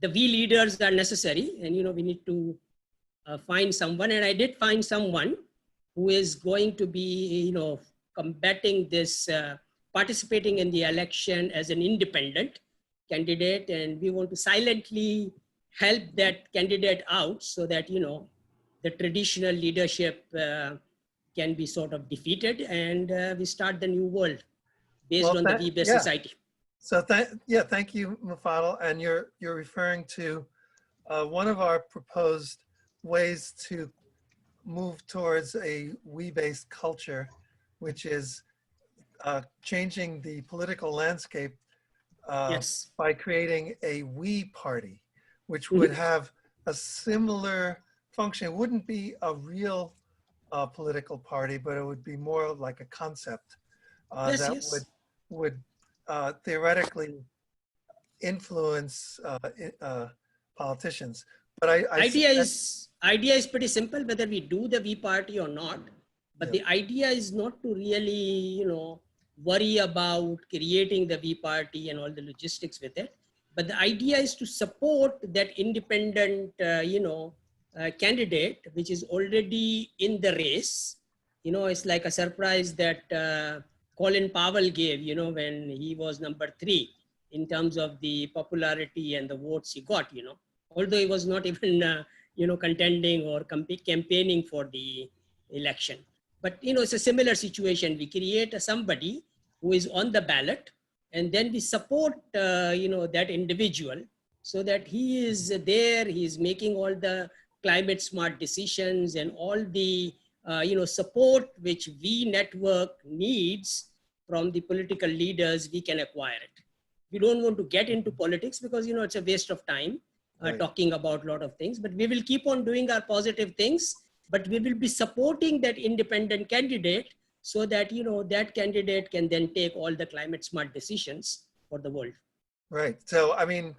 We leaders are necessary, and, we need to find someone. And I did find someone who is going to be, combating this, participating in the election as an independent candidate. And we want to silently help that candidate out so that, the traditional leadership can be sort of defeated, and we start the new world based on the We-based society. So thank you, Mufadal. And you're referring to one of our proposed ways to move towards a we-based culture, which is changing the political landscape Yes. by creating a We party, which would have a similar function. It wouldn't be a real political party, but it would be more like a concept that would theoretically influence politicians. But idea is pretty simple, whether we do the We party or not. But the idea is not to really, worry about creating the We party and all the logistics with it. But the idea is to support that independent, candidate, which is already in the race. It's like a surprise that Colin Powell gave, when he was number 3 in terms of the popularity and the votes he got, although he was not even, contending or campaigning for the election. But, it's a similar situation. We create somebody who is on the ballot, and then we support, that individual so that he is there, he is making all the climate smart decisions and all the, support which we network needs from the political leaders, we can acquire it. We don't want to get into politics because, it's a waste of time talking about a lot of things, but we will keep on doing our positive things, but we will be supporting that independent candidate so that, that candidate can then take all the climate smart decisions for the world. Right. So, I mean,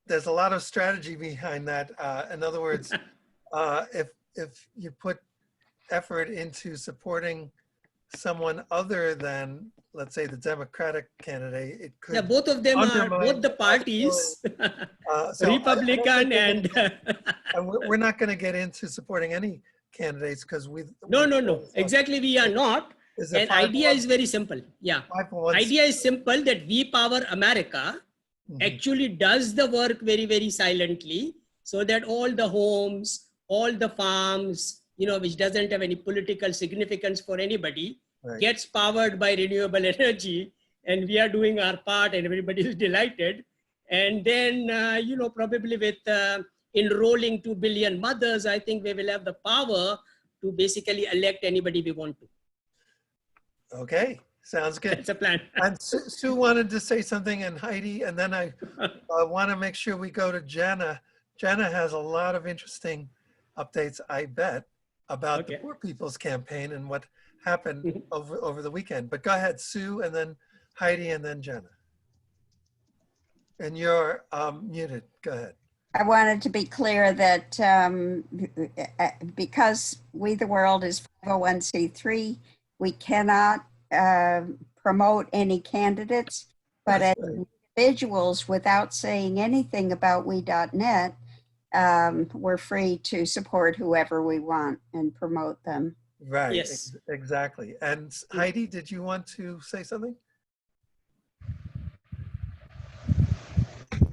there's a lot of strategy behind that. In other words, if you put effort into supporting someone other than, let's say, the Democratic candidate, it could. Yeah, both of them are, both the parties, Republican and we're not going to get into supporting any candidates because No. Exactly, we are not. And idea is very simple. Yeah. Idea is simple that We Power America actually does the work very, very silently so that all the homes, all the farms, which doesn't have any political significance for anybody, gets powered by renewable energy. And we are doing our part and everybody is delighted. And then, probably with enrolling 2 billion mothers, I think we will have the power to basically elect anybody we want to. Okay, sounds good. It's a plan. And Sue wanted to say something, and Heidi, and then I want to make sure we go to Jenna. Jenna has a lot of interesting updates, I bet, about the Poor People's Campaign and what happened over the weekend. But go ahead, Sue, and then Heidi, and then Jenna. And you're muted. Go ahead. I wanted to be clear that because We the World is 501c3, we cannot promote any candidates, but as individuals, without saying anything about we.net, we're free to support whoever we want and promote them. Right, yes. Exactly. And Heidi, did you want to say something?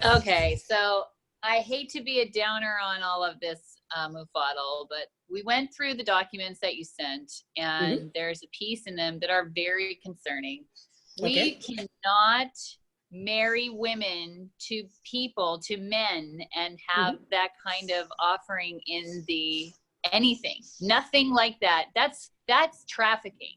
Okay, so I hate to be a downer on all of this, Mufaddal, but we went through the documents that you sent, and there's a piece in them that are very concerning. We cannot marry women to people, to men, and have that kind of offering in the anything. Nothing like that. That's trafficking.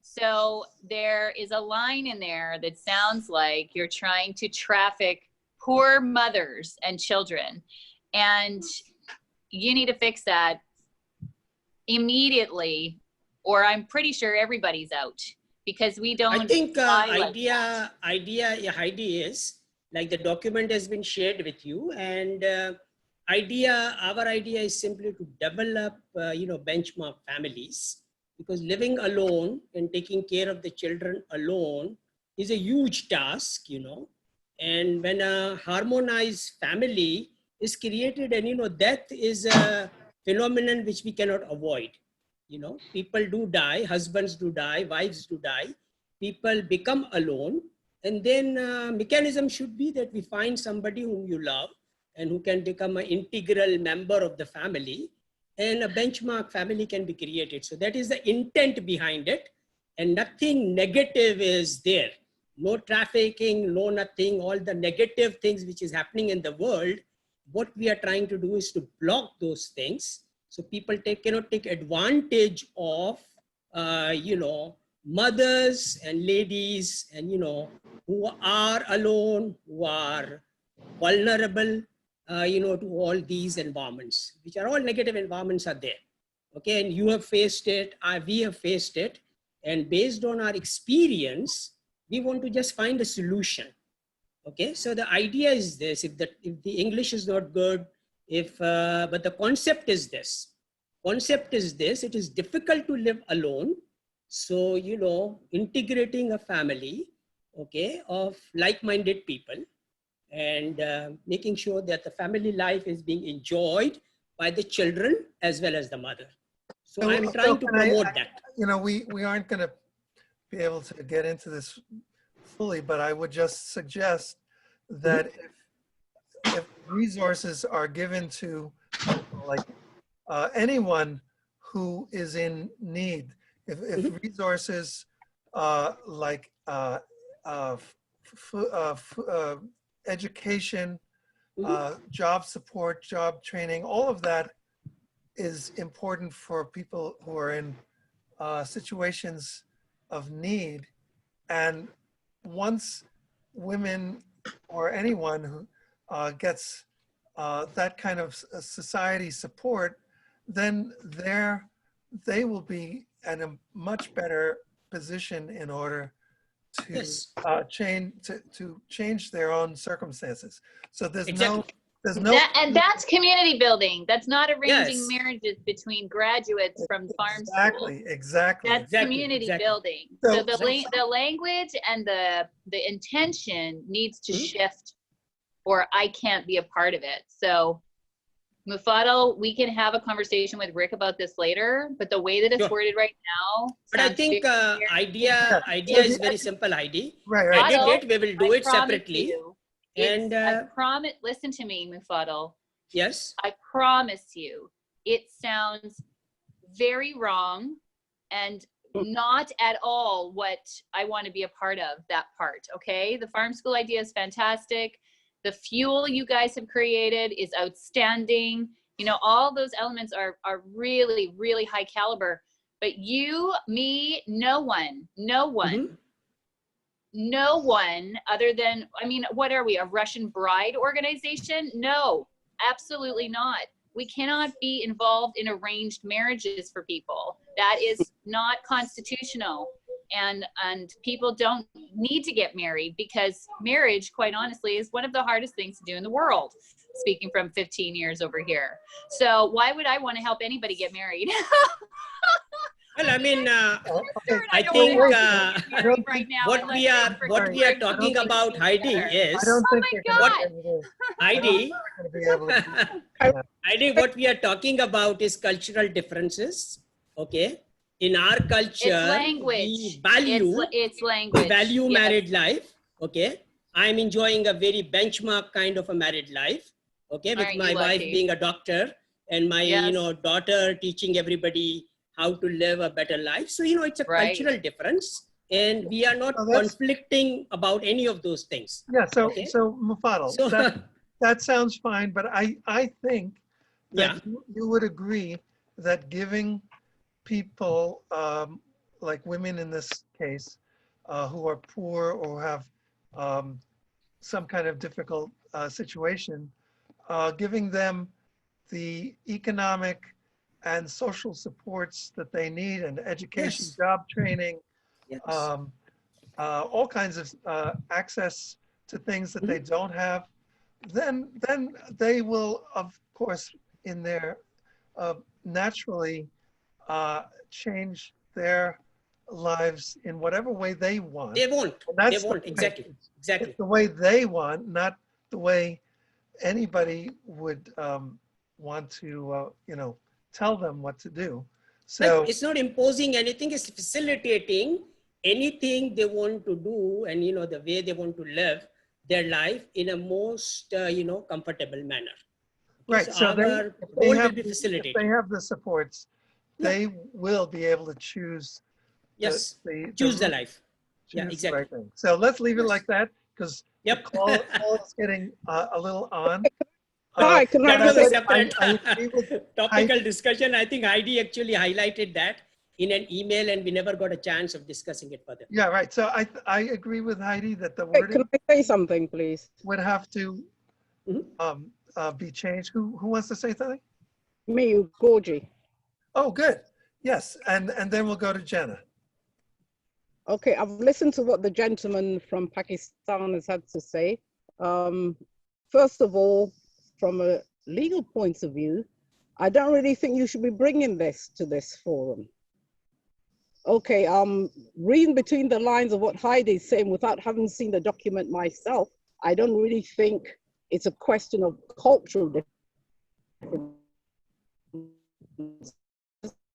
So there is a line in there that sounds like you're trying to traffic poor mothers and children, and you need to fix that immediately, or I'm pretty sure everybody's out, because we don't. I think idea Heidi is like the document has been shared with you, and our idea is simply to develop benchmark families, because living alone and taking care of the children alone is a huge task, and when a harmonized family is created, and death is a phenomenon which we cannot avoid. People do die, husbands do die, wives do die, people become alone, and then mechanism should be that we find somebody whom you love and who can become an integral member of the family, and a benchmark family can be created. So that is the intent behind it, and nothing negative is there. No trafficking, no nothing, all the negative things which is happening in the world. What we are trying to do is to block those things, so people cannot take advantage of, mothers and ladies, and, who are alone, who are vulnerable, to all these environments, which are all negative environments are there. Okay, and you have faced it, we have faced it, and based on our experience, we want to just find a solution. Okay, so the idea is this: if the English is not good, but the concept is this. Concept is this: it is difficult to live alone. So integrating a family, okay, of like-minded people, and making sure that the family life is being enjoyed by the children as well as the mother. So I'm trying to promote that. We aren't going to be able to get into this fully, but I would just suggest that if resources are given to like anyone who is in need. If resources like education, job support, job training, all of that is important for people who are in situations of need. And once women or anyone who gets that kind of society support, then they will be in a much better position in order to Yes. change their own circumstances. So there's Exactly. And that's community building. That's not arranging Yes. marriages between graduates from farm school. Exactly. That's community building. So the language and the intention needs to shift, or I can't be a part of it. So Mufaddal, we can have a conversation with Rick about this later, but the way that it's worded right now. But I think idea is very simple, Heidi. Right. I did it, we will do it separately. And I promise, listen to me, Mufaddal. Yes. I promise you, it sounds very wrong and not at all what I want to be a part of, that part, okay? The farm school idea is fantastic. The fuel you guys have created is outstanding. You know, all those elements are really, really high caliber. But you, me, no one other than, I mean, what are we, a Russian bride organization? No, absolutely not. We cannot be involved in arranged marriages for people. That is not constitutional. And people don't need to get married, because marriage, quite honestly, is one of the hardest things to do in the world, speaking from 15 years over here. So why would I want to help anybody get married? Well, I mean, I think what we are talking about, Heidi, is Heidi, what we are talking about is cultural differences. Okay, in our culture, it's language. We value it's language. We value married life. Okay, I'm enjoying a very benchmark kind of a married life. Okay, with my wife being a doctor and my daughter teaching everybody how to live a better life. So, it's a cultural difference, and we are not conflicting about any of those things. Yeah, so Mufaddal, that sounds fine, but I think that you would agree that giving people, like women in this case, who are poor or have some kind of difficult situation, giving them the economic and social supports that they need, and education, job training, all kinds of access to things that they don't have, then they will, of course, in their naturally change their lives in whatever way they want. They won't. They won't. Exactly. It's the way they want, not the way anybody would want to, tell them what to do. So it's not imposing anything, it's facilitating anything they want to do, and the way they want to live their life in a most comfortable manner. Right. So they have the supports, they will be able to choose. Choose the life. Exactly. Right thing. So let's leave it like that, because the call is getting a little on. That was a separate topical discussion. I think Heidi actually highlighted that in an email, and we never got a chance of discussing it further. Yeah, right. So I agree with Heidi that the wording. Can I say something, please? Would have to be changed. Who wants to say something? Me, Gorgie. Oh, good. Yes, and then we'll go to Jenna. Okay, I've listened to what the gentleman from Pakistan has had to say. First of all, from a legal point of view, I don't really think you should be bringing this to this forum. Okay, reading between the lines of what Heidi's saying without having seen the document myself, I don't really think it's a question of cultural difference.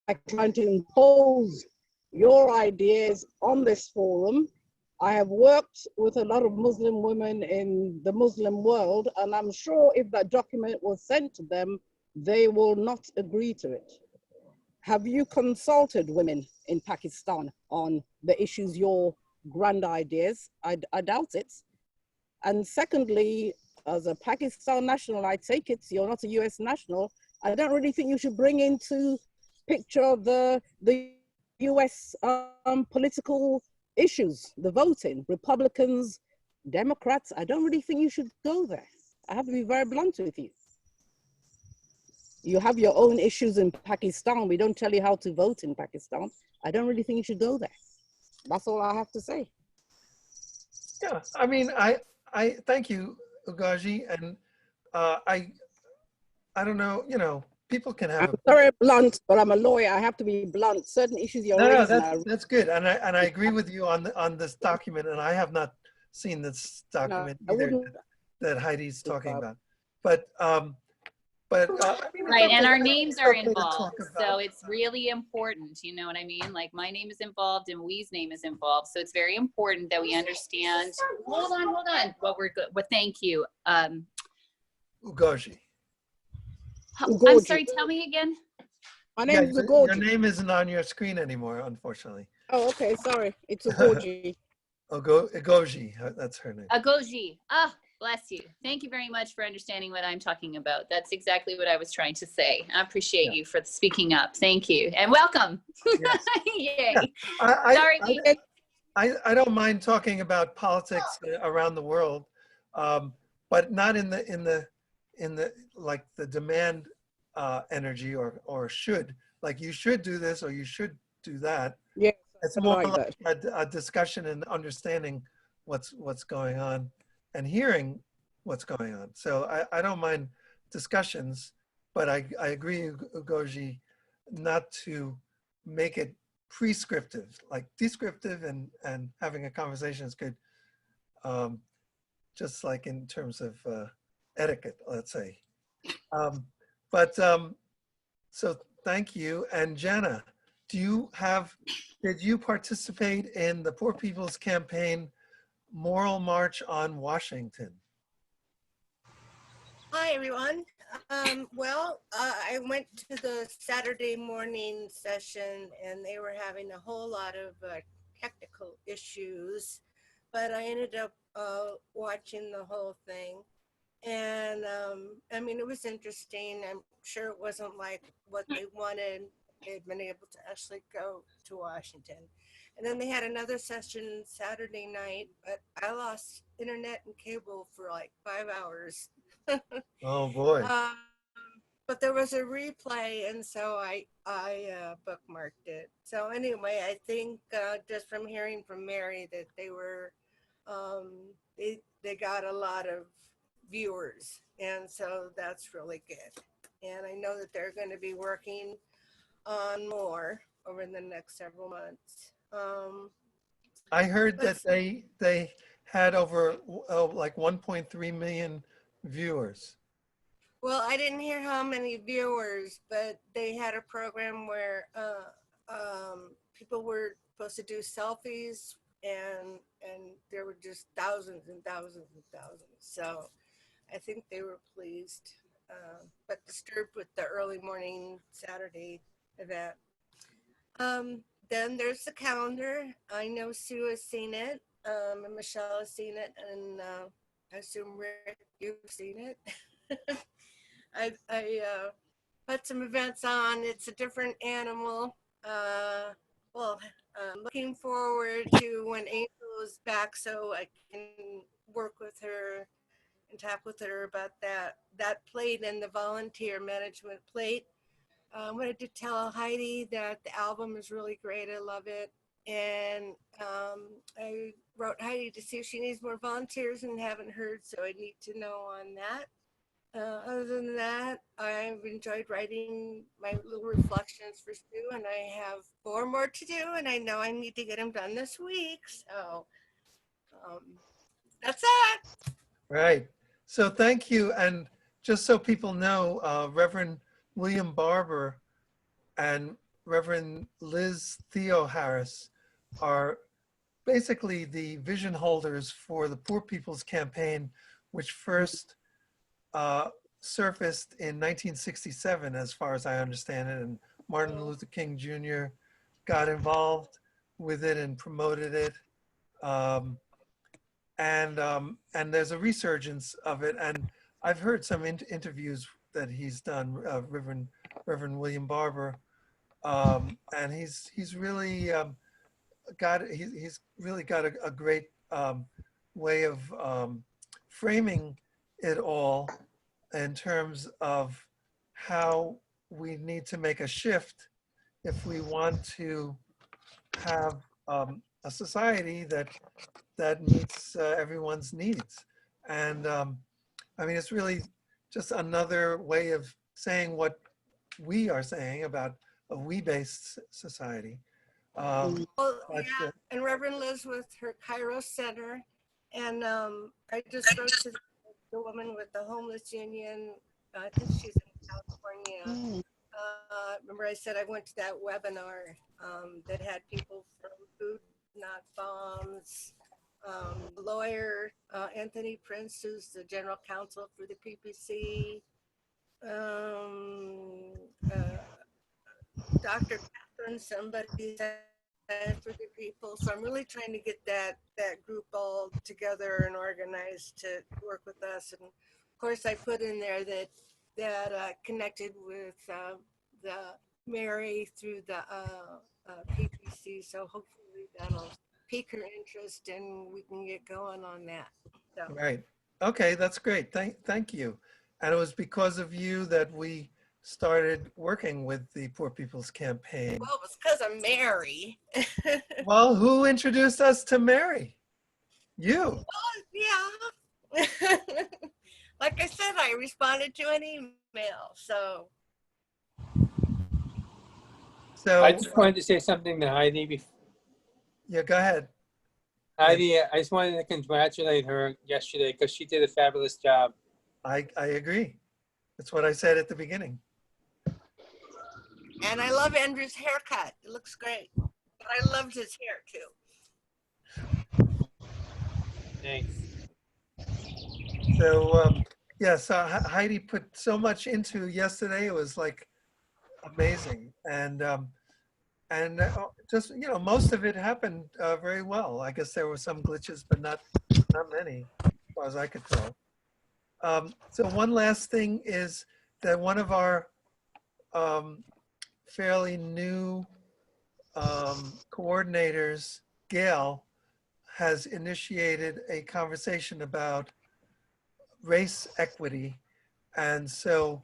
Like trying to impose your ideas on this forum. I have worked with a lot of Muslim women in the Muslim world, and I'm sure if that document was sent to them, they will not agree to it. have you consulted women in Pakistan on the issues, your grand ideas? I doubt it. And secondly, as a Pakistan national, I take it you're not a US national. I don't really think you should bring into picture the US political issues, the voting, Republicans, Democrats. I don't really think you should go there. I have to be very blunt with you. You have your own issues in Pakistan. We don't tell you how to vote in Pakistan. I don't really think you should go there. That's all I have to say. Yeah, I mean, I thank you, Ugaji, and I don't know, you know, people can have I'm very blunt, but I'm a lawyer. I have to be blunt. Certain issues you're no, raising. that's good, and I agree with you on this document, and I have not seen this document either that Heidi's talking about, but right, and our names are involved, so it's really important. You know what I mean? Like my name is involved, and Wee's name is involved, so it's very important that we understand. Hold on. What we're good. Well, thank you, Ugaji. I'm sorry. Tell me again. My name is Ugaji. Your name isn't on your screen anymore, unfortunately. Oh, okay. Sorry. It's Ugaji. Ugaji, that's her name. Ugaji. Ah, bless you. Thank you very much for understanding what I'm talking about. That's exactly what I was trying to say. I appreciate you for speaking up. Thank you. And welcome. Yes. Yay. Yeah. Sorry. I don't mind talking about politics around the world, but not in the like the demand energy or should, like you should do this or you should do that. Yeah, it's more like a discussion and understanding what's going on and hearing what's going on. So I don't mind discussions, but I agree, Ugoji, not to make it prescriptive, like descriptive, and having a conversation is good. Just like in terms of etiquette, let's say. So thank you. And Jana, did you participate in the Poor People's Campaign Moral March on Washington? Hi, everyone. I went to the Saturday morning session and they were having a whole lot of technical issues, but I ended up watching the whole thing. And I mean, it was interesting. I'm sure it wasn't like what they wanted. They'd been able to actually go to Washington. And then they had another session Saturday night, but I lost internet and cable for like 5 hours. Oh boy. But there was a replay, and so I bookmarked it. So anyway, I think just from hearing from Mary that they were, they got a lot of viewers, and so that's really good. And I know that they're going to be working on more over the next several months. I heard that they had over like 1.3 million viewers. Well, I didn't hear how many viewers, but they had a program where people were supposed to do selfies, and there were just thousands and thousands and thousands. So I think they were pleased, but disturbed with the early morning Saturday event. Then there's the calendar. I know Sue has seen it, and Michelle has seen it, and I assume Rick, you've seen it. I put some events on. It's a different animal. Looking forward to when Angel is back so I can work with her and talk with her about that plate and the volunteer management plate. I wanted to tell Heidi that the album is really great. I love it. And I wrote Heidi to see if she needs more volunteers and haven't heard, so I need to know on that. Other than that, I've enjoyed writing my little reflections for Sue, and I have 4 more to do, and I know I need to get them done this week. So that's it. Right. So thank you. And just so people know, Reverend William Barber and Reverend Liz Theo Harris are basically the vision holders for the Poor People's Campaign, which first surfaced in 1967, as far as I understand it, and Martin Luther King Jr. got involved with it and promoted it. And there's a resurgence of it. And I've heard some interviews that he's done, Reverend William Barber, and he's really he's really got a great way of framing it all in terms of how we need to make a shift if we want to have a society that meets everyone's needs. And I mean, it's really just another way of saying what we are saying about a we-based society. Well, yeah, and Reverend Liz with her Kairos Center. And I just wrote to the woman with the Homeless Union. I think she's in California. Remember I said I went to that webinar that had people from Food Not Bombs, lawyer Anthony Prince, who's the general counsel for the PPC, Dr. Catherine, somebody for the people. So I'm really trying to get that group all together and organized to work with us. And of course, I put in there that connected with the Mary through the PPC. So hopefully that'll pique her interest and we can get going on that. So. Right. Okay, that's great. Thank you. And it was because of you that we started working with the Poor People's Campaign. Well, it was because of Mary. Well, who introduced us to Mary? You. Well, yeah. Like I said, I responded to an email, so. I just wanted to say something to Heidi. Yeah, go ahead. Heidi, I just wanted to congratulate her yesterday because she did a fabulous job. I agree. That's what I said at the beginning. And I love Andrew's haircut. It looks great. But I loved his hair too. Thanks. So, yeah, so Heidi put so much into yesterday. It was like amazing. And just, you know, most of it happened very well. I guess there were some glitches, but not many, as far as I could tell. So one last thing is that one of our fairly new coordinators, Gail, has initiated a conversation about race equity. And so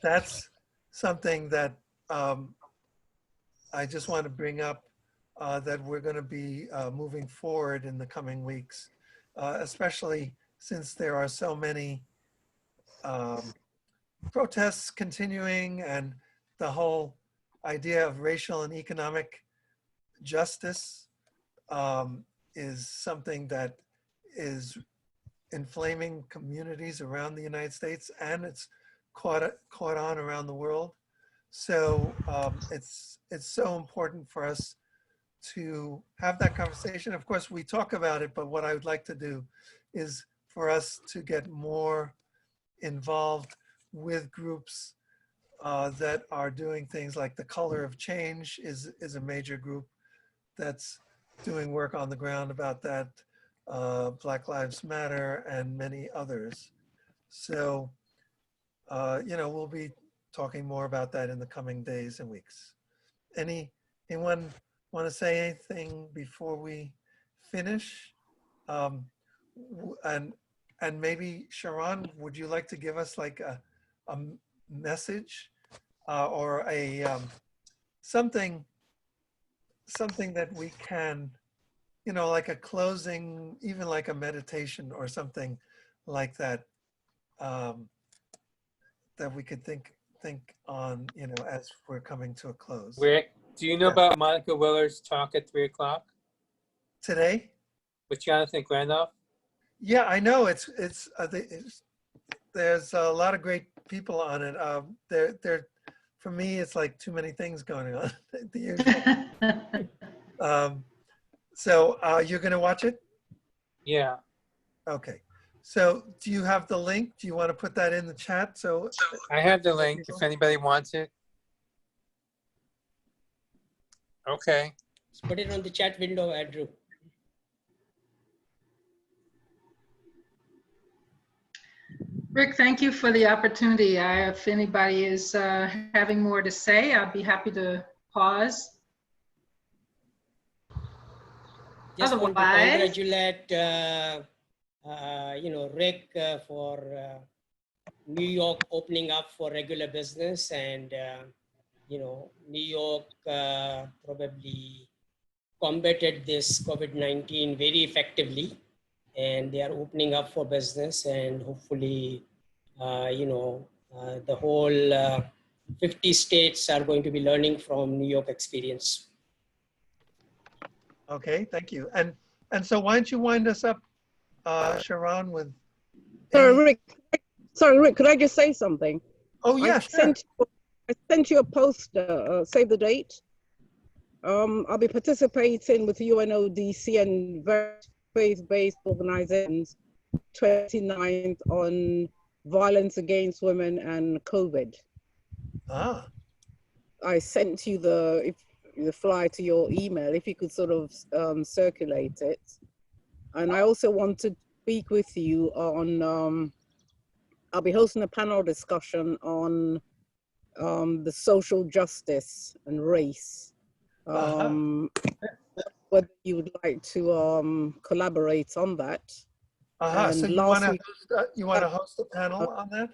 that's something that I just want to bring up that we're going to be moving forward in the coming weeks, especially since there are so many protests continuing and the whole idea of racial and economic justice is something that is inflaming communities around the United States, and it's caught on around the world. So it's so important for us to have that conversation. Of course, we talk about it, but what I would like to do is for us to get more involved with groups that are doing things like the Color of Change is a major group that's doing work on the ground about that, Black Lives Matter, and many others. So, you know, we'll be talking more about that in the coming days and weeks. Anyone want to say anything before we finish? And maybe Sharon, would you like to give us like a message or a something that we can, you know, like a closing, even like a meditation or something like that, that we could think on, you know, as we're coming to a close. Rick, do you know about Monica Willer's talk at 3 o'clock? Today? With Jonathan Randolph? Yeah, I know. It's there's a lot of great people on it. For me, it's like too many things going on. So you're going to watch it? Yeah. Okay. So do you have the link? Do you want to put that in the chat? So I have the link if anybody wants it. Okay. Let's put it on the chat window, Andrew. Rick, thank you for the opportunity. If anybody is having more to say, I'd be happy to pause. Just want to Otherwise, congratulate, Rick for New York opening up for regular business, and New York probably combated this COVID-19 very effectively, and they are opening up for business, and hopefully, the whole 50 states are going to be learning from New York experience. Okay, thank you. And so why don't you wind us up, Sharon, with Sorry, Rick, could I just say something? Oh, yeah, sure. I sent you a poster, save the date. I'll be participating with UNODC and various faith-based organizations 29th on violence against women and COVID. Ah. I sent you the flyer to your email, if you could sort of circulate it. And I also want to speak with you on, I'll be hosting a panel discussion on the social justice and race. Whether you would like to collaborate on that. So you want to host a panel on that?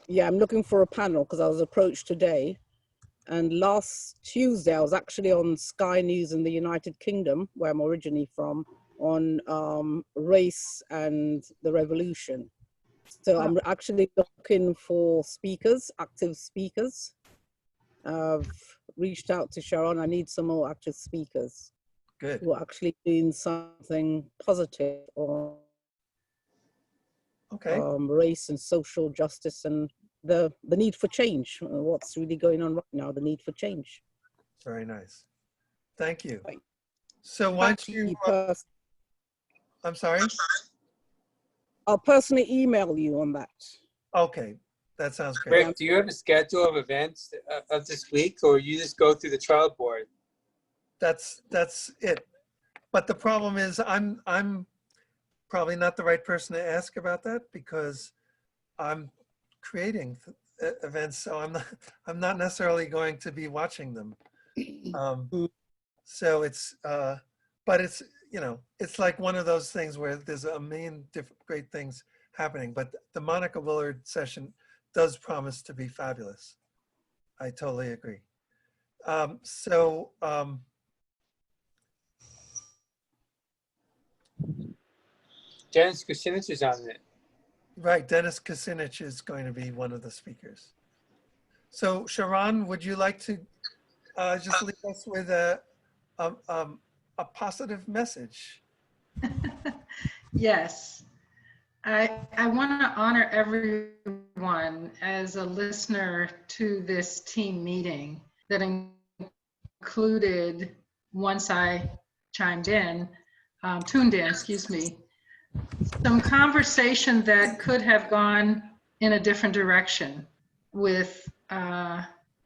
Yeah, I'm looking for a panel because I was approached today. And last Tuesday, I was actually on Sky News in the United Kingdom, where I'm originally from, on race and the revolution. So I'm actually looking for speakers, active speakers. I've reached out to Sharon. I need some more active speakers. Good. Who are actually doing something positive on race and social justice and the need for change. What's really going on right now, the need for change. Very nice. Thank you. So why don't you, I'm sorry? I'll personally email you on that. Okay, that sounds great. Rick, do you have a schedule of events of this week, or you just go through the trial board? That's it. But the problem is I'm probably not the right person to ask about that because I'm creating events, so I'm not necessarily going to be watching them. So it's but it's it's like one of those things where there's a million different great things happening, but the Monica Willard session does promise to be fabulous. I totally agree. Dennis Kucinich is on it. Right, Dennis Kucinich is going to be one of the speakers. So Sharon, would you like to just leave us with a positive message? Yes. I want to honor everyone as a listener to this team meeting that included, once I tuned in, excuse me, some conversation that could have gone in a different direction. With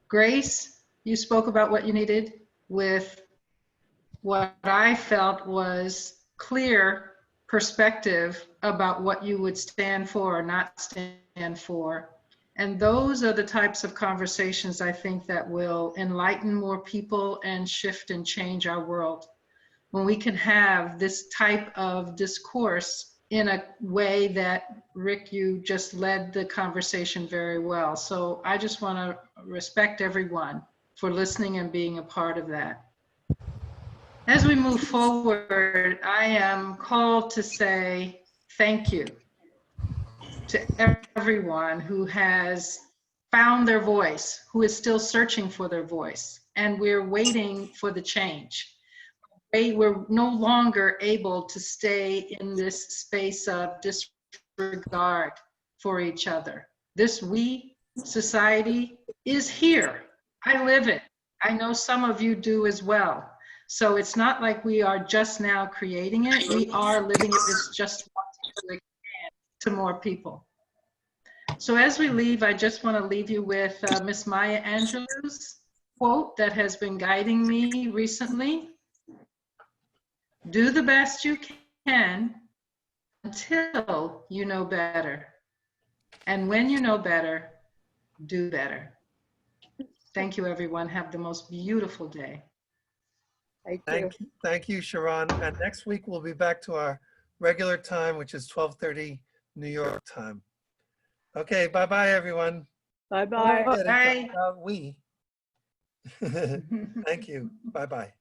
Grace, you spoke about what you needed. With what I felt was clear perspective about what you would stand for or not stand for. And those are the types of conversations I think that will enlighten more people and shift and change our world. When we can have this type of discourse in a way that, Rick, you just led the conversation very well. So I just want to respect everyone for listening and being a part of that. As we move forward, I am called to say thank you to everyone who has found their voice, who is still searching for their voice, and we're waiting for the change. We're no longer able to stay in this space of disregard for each other. This we society is here. I live it. I know some of you do as well. So it's not like we are just now creating it. We are living it. It's just to expand to more people. So as we leave, I just want to leave you with Miss Maya Angelou's quote that has been guiding me recently. Do the best you can until you know better. And when you know better, do better. Thank you, everyone. Have the most beautiful day. Thank you, Sharon. And next week we'll be back to our regular time, which is 12:30 New York time. Okay, bye-bye, everyone. Bye-bye. It's Bye. about we. Thank you. Bye-bye.